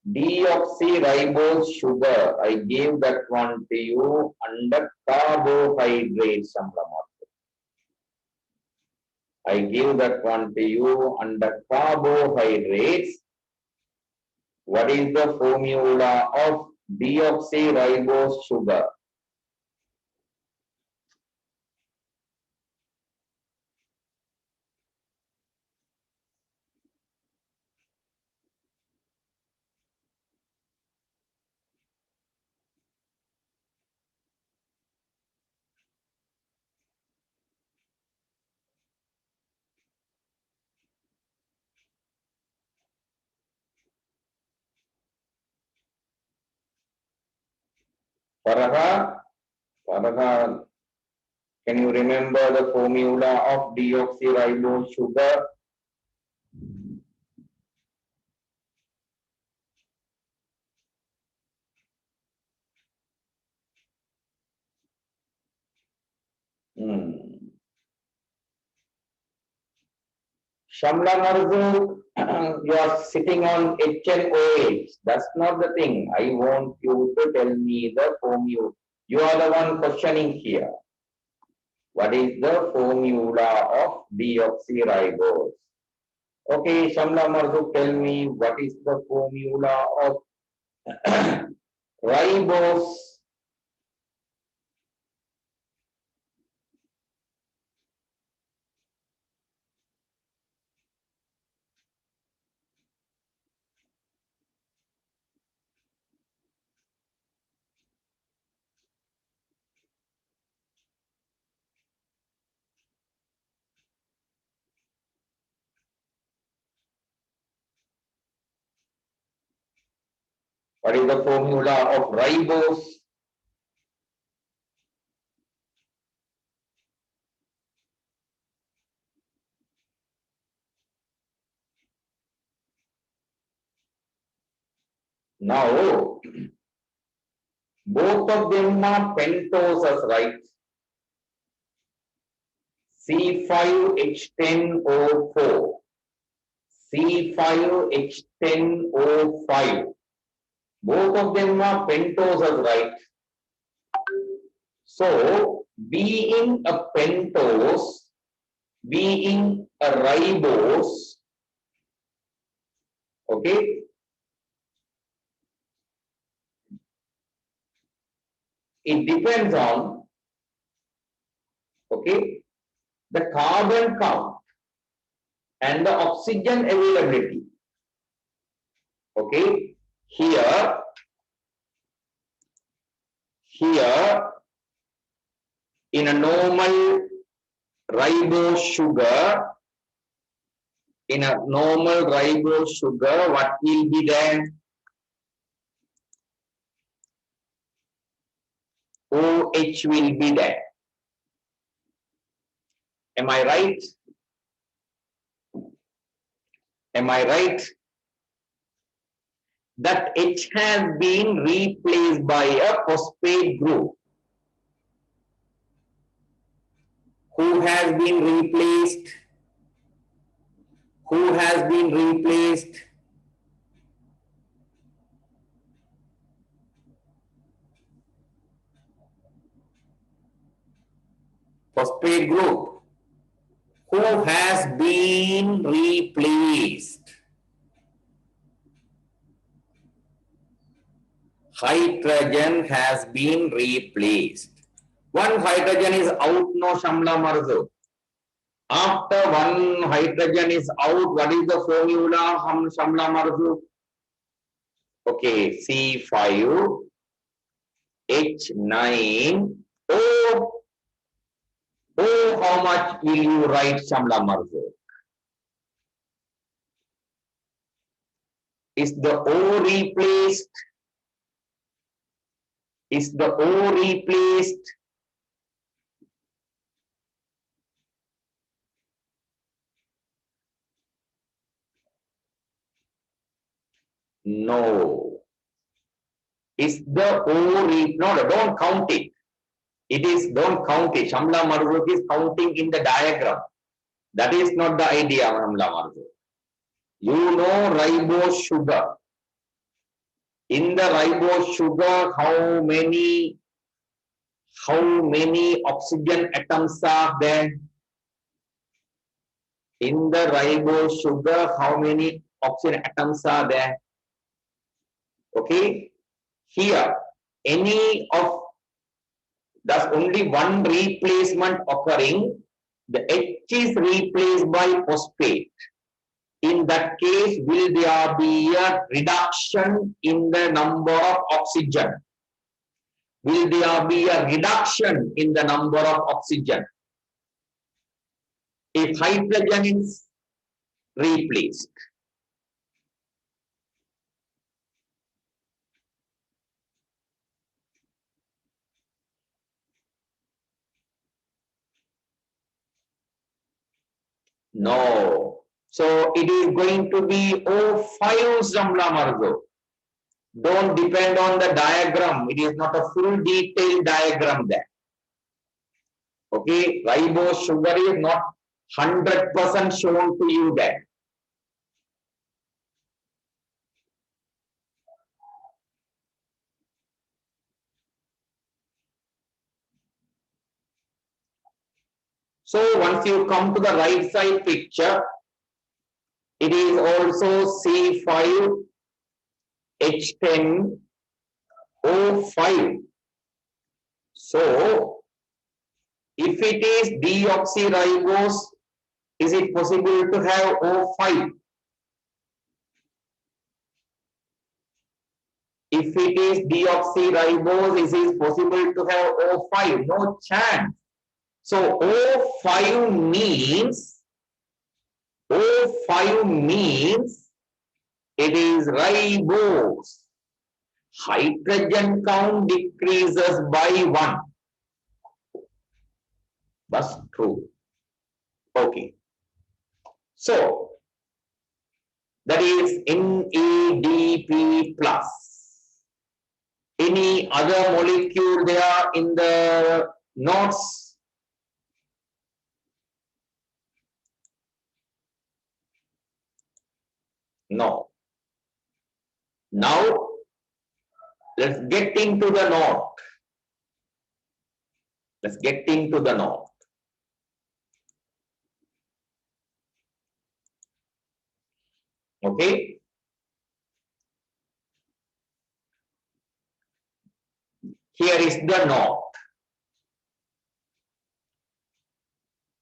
deoxyribose sugar. I gave that one to you under carbohydrates, Shamla Marzook. I gave that one to you under carbohydrates. What is the formula of deoxyribose sugar? Farha, can you remember the formula of deoxyribose sugar? Shamla Marzook, you are sitting on HNOH. That's not the thing. I want you to tell me the formula. You are the one questioning here. What is the formula of deoxyribose? Okay, Shamla Marzook, tell me what is the formula of ribose? What is the formula of ribose? Now, both of them are pentoses, right? C5H10O4, C5H10O5. Both of them are pentoses, right? So, being a pentose, being a ribose, okay, it depends on, okay, the carbon count and the oxygen availability. Okay, here in a normal ribose sugar, what will be there? OH will be there. Am I right? Am I right? That H has been replaced by a phosphate group. Who has been replaced? Who has been replaced? Phosphate group. Who has been replaced? hydrogen has been replaced. One hydrogen is out, no Shamla Marzo. After one hydrogen is out, what is the formula, Shamla Marzo? Okay, C5, H9, O. O, how much will you write, Shamla Marzo? Is the O replaced? Is the O replaced? No. Is the O replaced? No, don't count it. It is, don't count it. Shamla Marzuk is counting in the diagram. That is not the idea of Shamla Marzuk. You know ribose sugar. In the ribose sugar, how many oxygen atoms are there? In the ribose sugar, how many oxygen atoms are there? Okay. Here, any of, there's only one replacement occurring. The H is replaced by phosphate. In that case, will there be a reduction in the number of oxygen? Will there be a reduction in the number of oxygen if hydrogen is replaced? No. So it is going to be O5 Zamla Margo. Don't depend on the diagram. It is not a full detailed diagram there. Okay, ribose sugar is not 100% shown to you there. So once you come to the right side picture, it is also C5, H10, O5. So if it is deoxyribose, is it possible to have O5? If it is deoxyribose, is it possible to have O5? No chance. So O5 means it is ribose. Hydrogen count decreases by 1. That's true. Okay. So that is NADP plus. Any other molecule there in the notes? No. Now let's get into the note. Let's get into the note. Okay. Here is the note.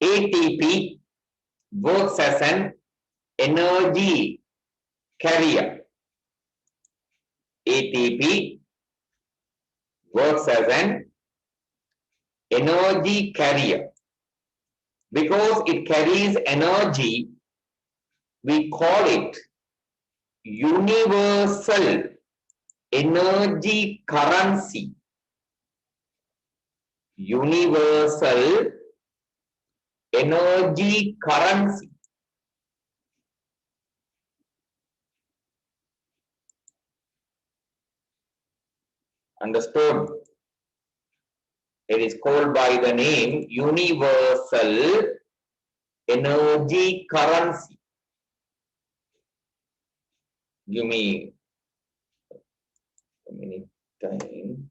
ATP works as an energy carrier. ATP works as an energy carrier. Because it carries energy, we call it universal energy currency. Universal energy currency. Understood? It is called by the name universal energy currency. Give me a minute time.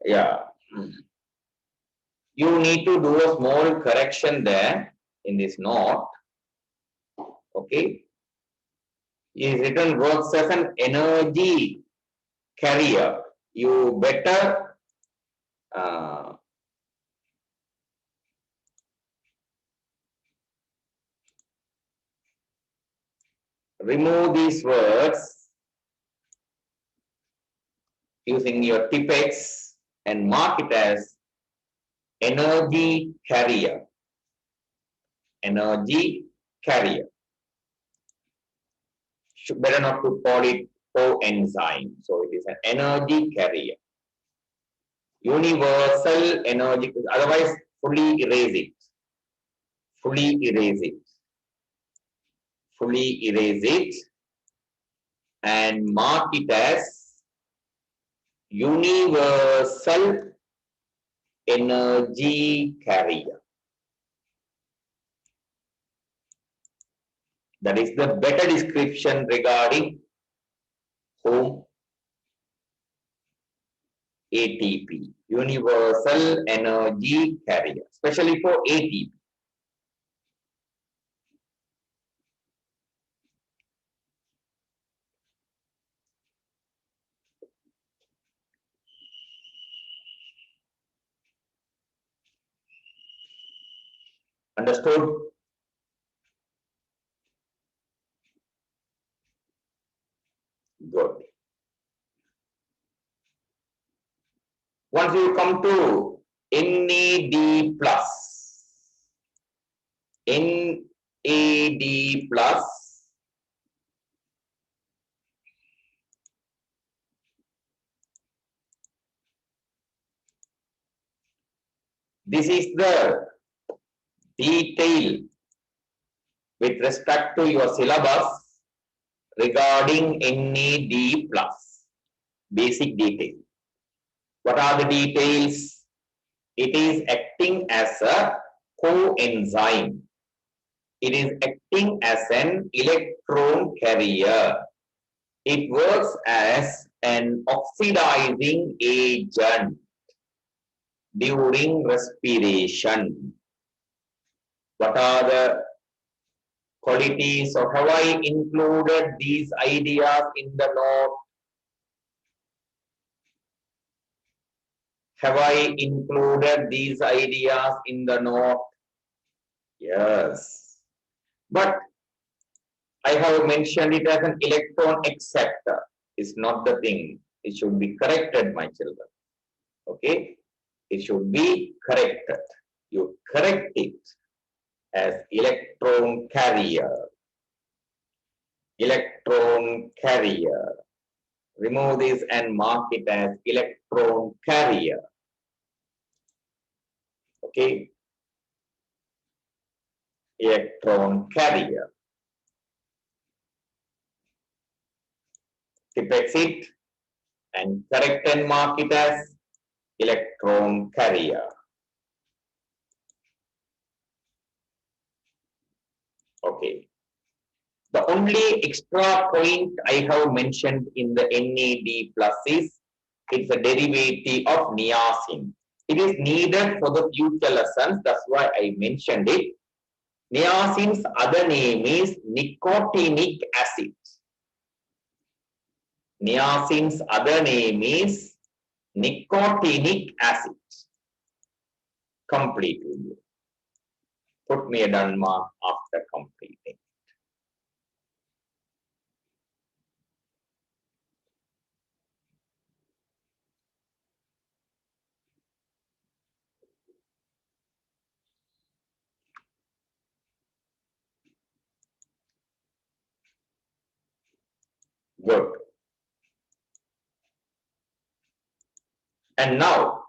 Yeah. You need to do a small correction there in this note. Okay. Is written works as an energy carrier. You better remove these words using your Tipex and mark it as energy carrier. Energy carrier. Better not to call it coenzyme. So it is an energy carrier. Universal energy, otherwise fully erase it. Fully erase it. Fully erase it and mark it as universal energy carrier. That is the better description regarding home ATP, universal energy carrier, especially for ATP. Understood? Good. Once you come to NAD plus, NAD plus, this is the detail with respect to your syllabus regarding NAD plus, basic detail. What are the details? It is acting as a coenzyme. It is acting as an electron carrier. It works as an oxidizing agent during respiration. What are the qualities, or have I included these ideas in the note? Have I included these ideas in the note? Yes. But I have mentioned it as an electron acceptor. It's not the thing. It should be corrected, my children. Okay? It should be corrected. You correct it as electron carrier. Electron carrier. Remove this and mark it as electron carrier. Okay? Electron carrier. Tipex it and correct and mark it as electron carrier. Okay. The only extra point I have mentioned in the NAD plus is it's a derivative of niacin. It is needed for the future lessons. That's why I mentioned it. Niacin's other name is nicotinic acid. Niacin's other name is nicotinic acid. Completely. Put me a done mark after completing. Good. And now,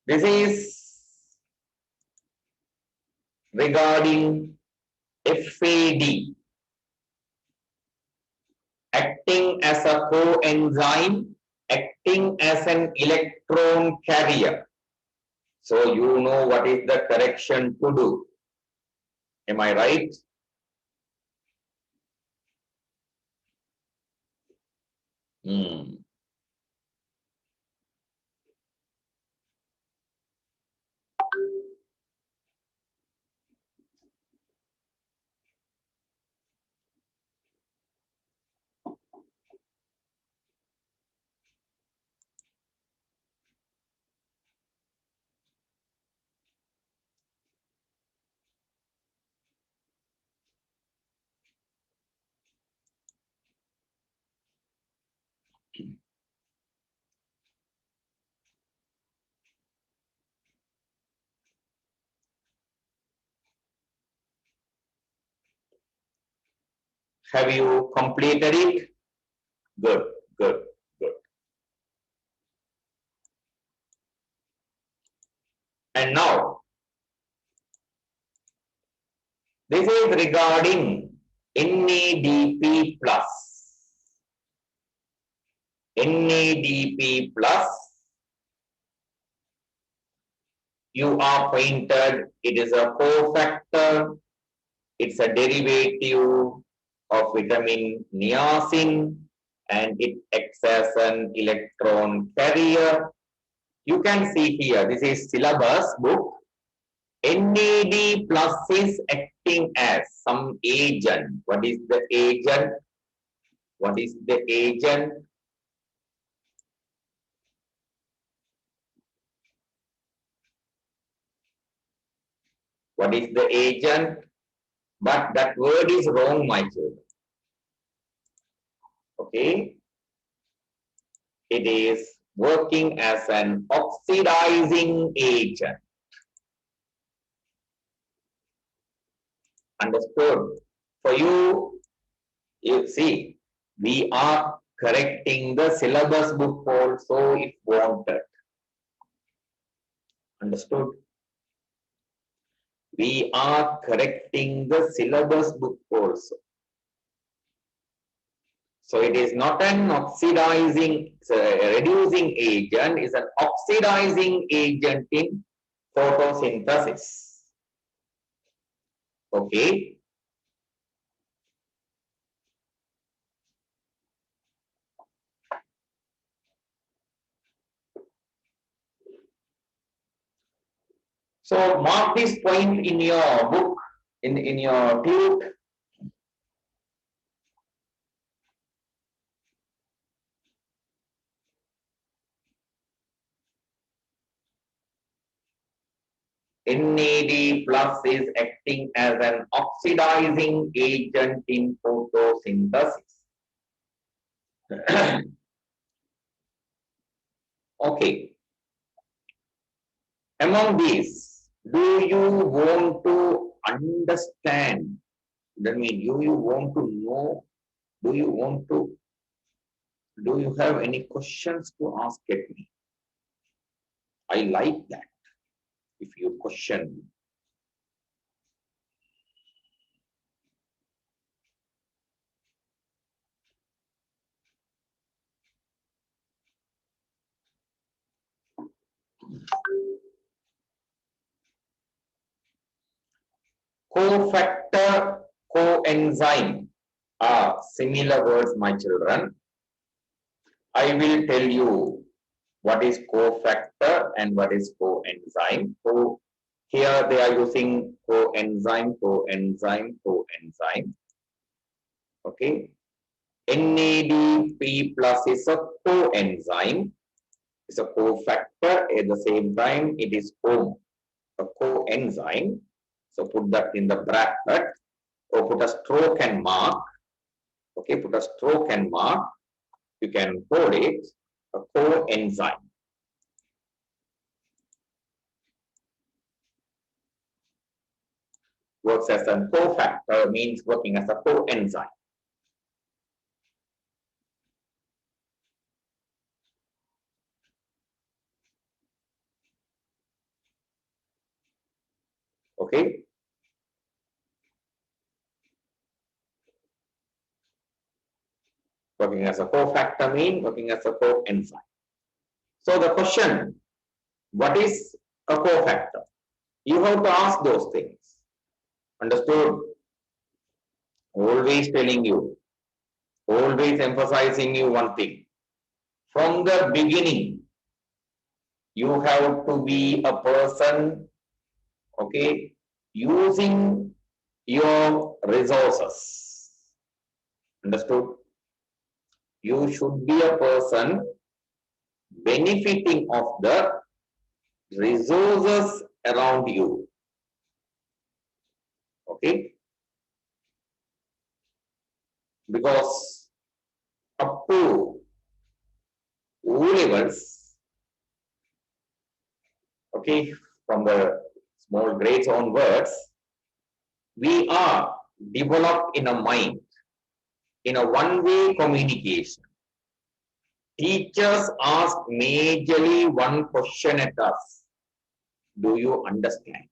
this is regarding FAD, acting as a coenzyme, acting as an electron carrier. So you know what is the correction to do. Am I right? Hmm. Have you completed it? Good, good, good. And now, this is regarding NADP plus. NADP plus, you are pointed, it is a cofactor, it's a derivative of vitamin niacin, and it acts as an electron carrier. You can see here, this is syllabus book. NAD plus is acting as some agent. What is the agent? What is the agent? What is the agent? But that word is wrong, my children. Okay? It is working as an oxidizing agent. Understood? For you, you see, we are correcting the syllabus book also if wanted. Understood? We are correcting the syllabus book also. So it is not an oxidizing, reducing agent, it's an oxidizing agent in photosynthesis. Okay. So mark this point in your book, in your tube. NAD plus is acting as an oxidizing agent in photosynthesis. Okay. Among these, do you want to understand? That means, do you want to know? Do you want to? Do you have any questions to ask at me? I like that. If you question. Cofactor, coenzyme are similar words, my children. I will tell you what is cofactor and what is coenzyme. So here they are using coenzyme, coenzyme, coenzyme. Okay. NADP plus is a coenzyme. It's a cofactor. At the same time, it is a coenzyme. So put that in the bracket or put a stroke and mark. Okay, put a stroke and mark. You can call it a coenzyme. Works as a cofactor means working as a coenzyme. Okay. Working as a cofactor means working as a coenzyme. So the question, what is a cofactor. You have to ask those things. Understood? Always telling you, always emphasizing you one thing. From the beginning, you have to be a person, okay, using your resources. Understood? You should be a person benefiting of the resources around you. Okay? Because up to O levels, okay, from the small grades onwards, we are developed in a mind, in a one-way communication. Teachers ask majorly one question at us. Do you understand?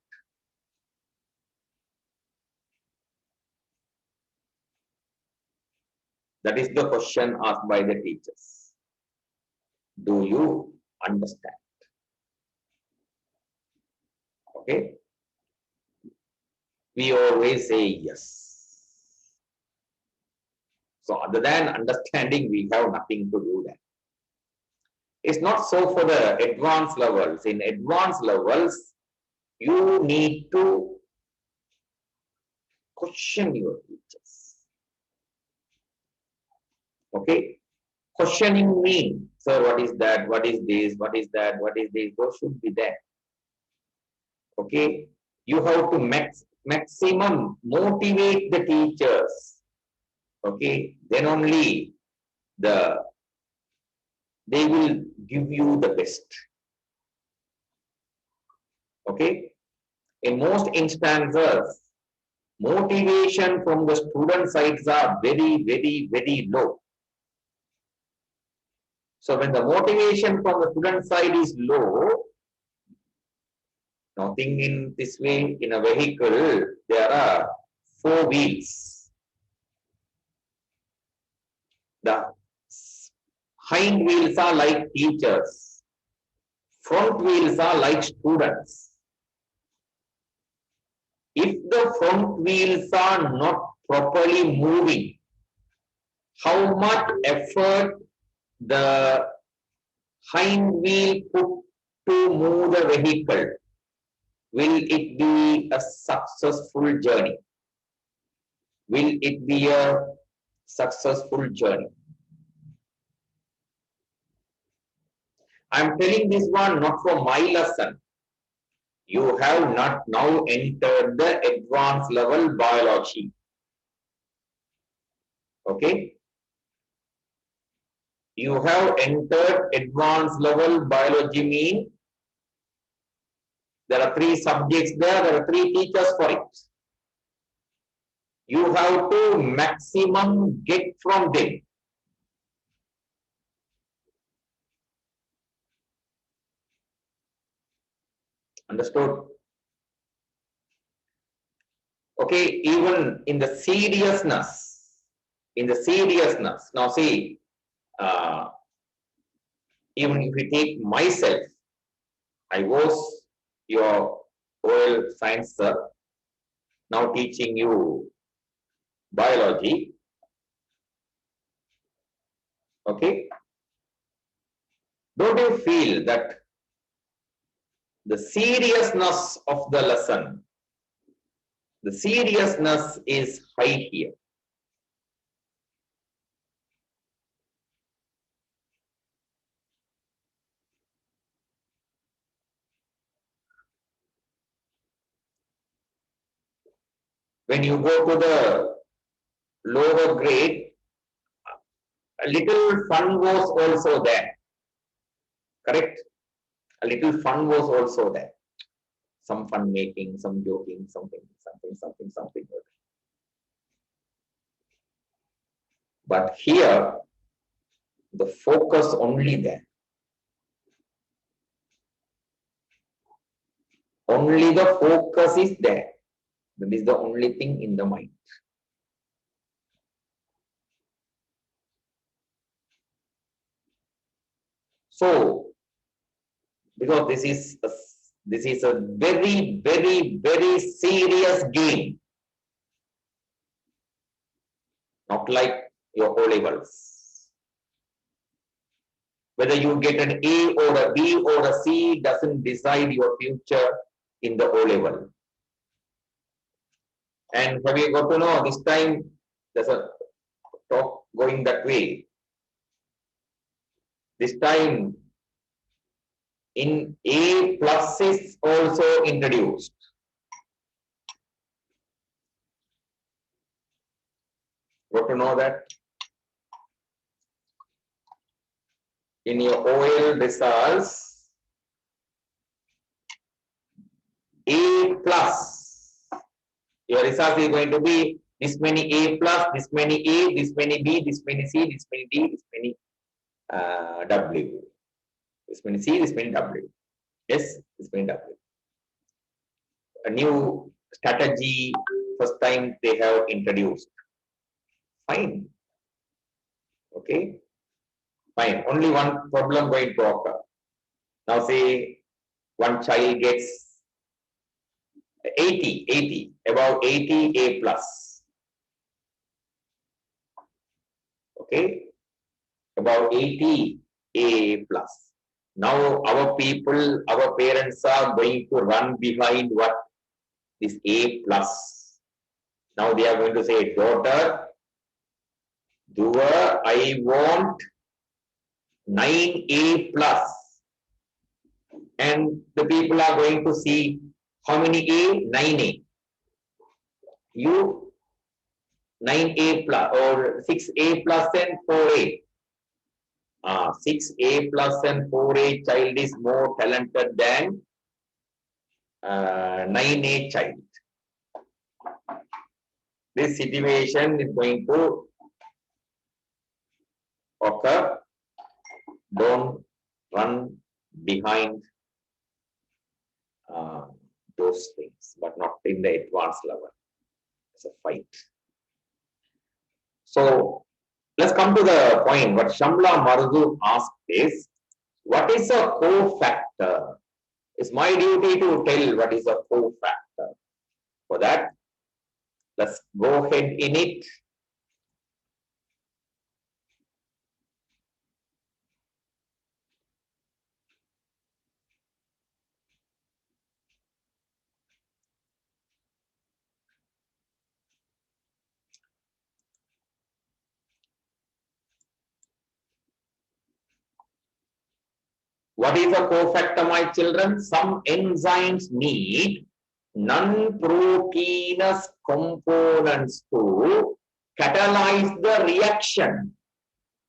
That is the question asked by the teachers. Do you understand? Okay? We always say yes. So other than understanding, we have nothing to do that. It's not so for the advanced levels. In advanced levels, you need to question your teachers. Okay? Questioning means, sir, what is that? What is this? What is that? What is this? What should be there? Okay? You have to maximum motivate the teachers. Okay? Then only they will give you the best. Okay? In most instances, motivation from the student sides are very, very, very low. So when the motivation from the student side is low, now think in this way, in a vehicle, there are 4 wheels. The hind wheels are like teachers. Front wheels are like students. If the front wheels are not properly moving, how much effort the hind wheel put to move the vehicle? Will it be a successful journey? Will it be a successful journey? I'm telling this one not for my lesson. You have not now entered the advanced level biology. Okay? You have entered advanced level biology mean there are 3 subjects there are 3 teachers for it. You have to maximum get from them. Understood? Okay, even in the seriousness, now see, even if we take myself, I was your oil science sir, now teaching you biology. Okay, don't you feel that the seriousness of the lesson, the seriousness is high here? When you go to the lower grade, a little fun was also there. Correct? A little fun was also there. Some fun making, some joking, something. But here, the focus only there. Only the focus is there. That is the only thing in the mind. So, because this is a This is a very, very, very serious game. Not like your O levels. Whether you get an A or a B or a C doesn't decide your future in the O level. And have you got to know this time there's a talk going that way. This time in A plus is also introduced. Got to know that? In your OL results, A plus, your result is going to be this many A plus, this many A, this many B, this many C, this many D, this many W. This many C, this many W. Yes, this many W. A new strategy, first time they have introduced. Fine. Okay. Fine. Only one problem going to occur. Now say one child gets 80, about 80 A plus. Okay. About 80 A plus. Now our people, our parents are going to run behind what? This A plus. Now they are going to say, daughter, Dua, I want 9A plus. And the people are going to see how many A? 9A. You 9A plus or 6A plus and 4A. 6A plus and 4A child is more talented than 9A child. This situation is going to occur. Don't run behind those things, but not in the advanced level. It's a fight. So let's come to the point. What Shamla Marzu asked is, what is a cofactor? It's my duty to tell what is a cofactor. For that, let's go ahead in it. What is a cofactor, my children? Some enzymes need non-proteinous components to catalyze the reaction.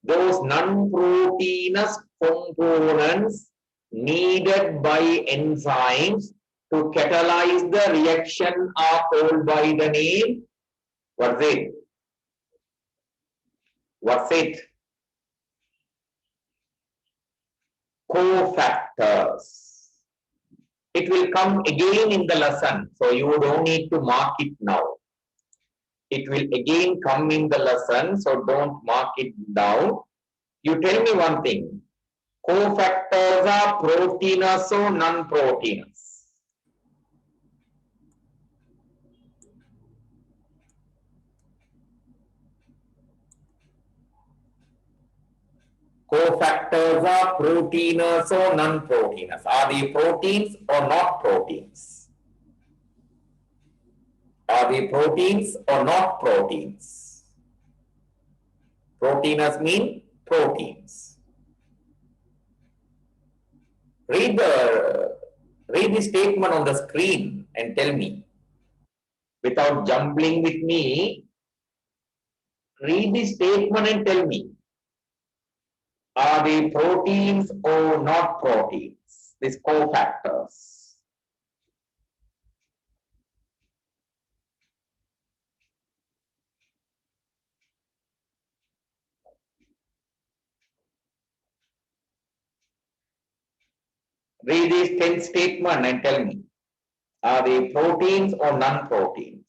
Those non-proteinous components needed by enzymes to catalyze the reaction are called by the name. What's it? What's it? Cofactors. It will come again in the lesson, so you don't need to mark it now. It will again come in the lesson, so don't mark it down. You tell me one thing. Cofactors are proteinous or non-proteinous? Cofactors are proteinous or non-proteinous? Are they proteins or not proteins? Are they proteins or not proteins? Proteinous mean proteins. Read the statement on the screen and tell me. Without jumbling with me, read the statement and tell me. Are they proteins or not proteins? These cofactors. Read this 10 statement and tell me. Are they proteins or non-proteins?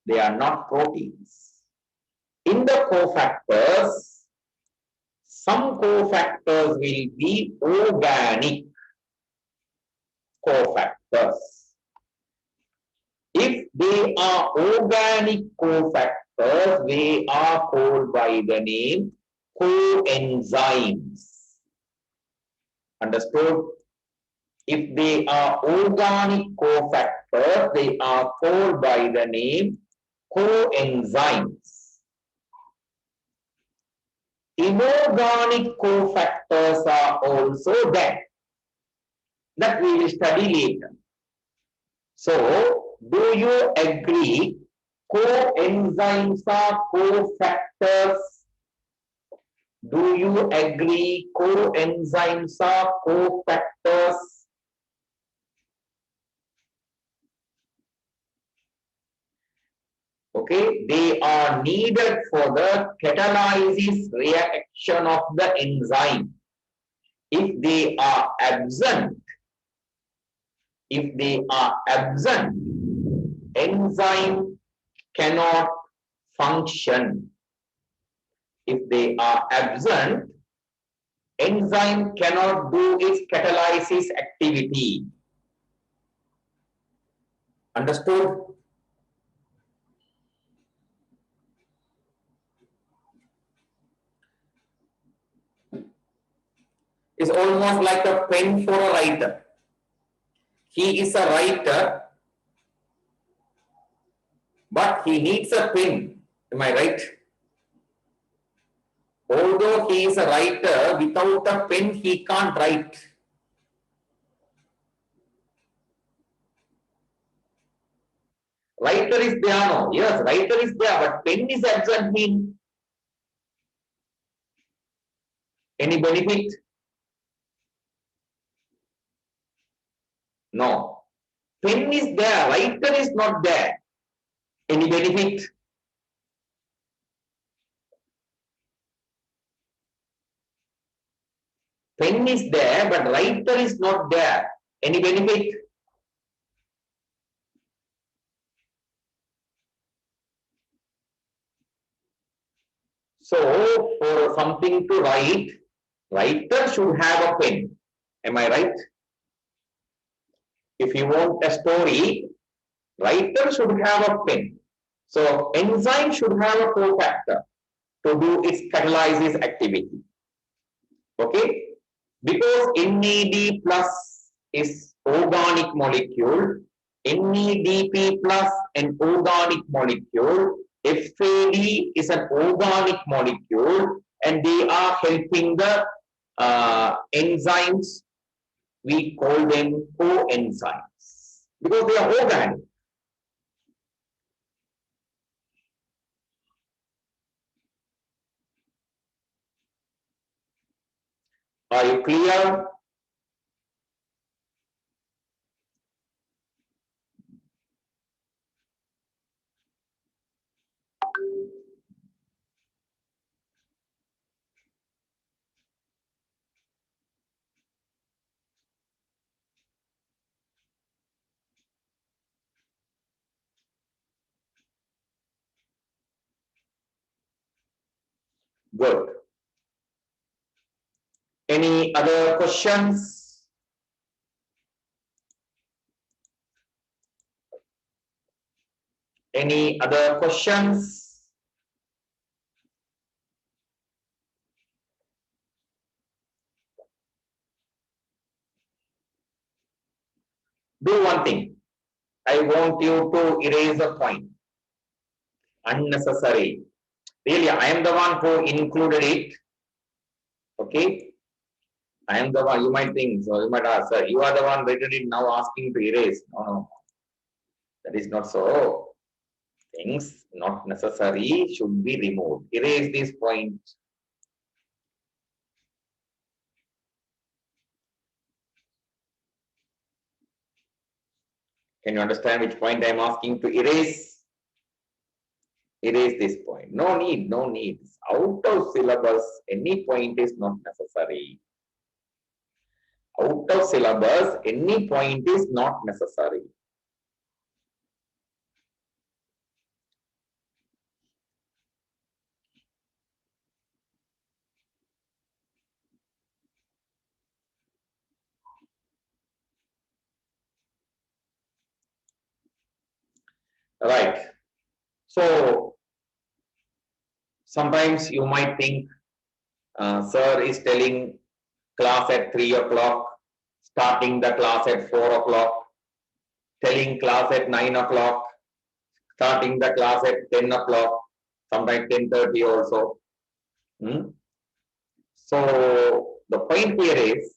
They are not proteins. In the cofactors, Some cofactors will be organic cofactors. If they are organic cofactors, they are called by the name coenzymes. Understood? If they are organic cofactors, they are called by the name coenzymes. Inorganic cofactors are also there. That we will study later. So, do you agree coenzymes are cofactors? Do you agree coenzymes are cofactors? Okay, they are needed for the catalysis reaction of the enzyme. If they are absent, enzyme cannot function. If they are absent, enzyme cannot do its catalysis activity. Understood? It's almost like a pen for a writer. He is a writer, but he needs a pen. Am I right? Although he is a writer, without a pen, he can't write. Writer is there, no? Yes, writer is there, but pen is absent mean. Any benefit? No. Pen is there, writer is not there. Any benefit? Pen is there, but writer is not there. Any benefit? So, for something to write, writer should have a pen. Am I right? If you want a story, writer should have a pen. So, enzyme should have a cofactor to do its catalysis activity. Okay? Because NAD plus is organic molecule, NADP plus an organic molecule, FAD is an organic molecule, and they are helping the enzymes. We call them coenzymes because they are organic. Are you clear? Good. Any other questions? Any other questions? Do one thing. I want you to erase a point. Unnecessary. Really, I am the one who included it. Okay. I am the one. You might think so. You might ask, sir, you are the one written it now asking to erase. No, no. That is not so. Things not necessary should be removed. Erase this point. Can you understand which point I am asking to erase? Erase this point. No need, no need. Out of syllabus, any point is not necessary. Out of syllabus, any point is not necessary. Right. So sometimes you might think, sir is telling class at 3 o'clock, starting the class at 4 o'clock, telling class at 9 o'clock, starting the class at 10 o'clock, sometimes 10:30 also. Hmm? So the point here is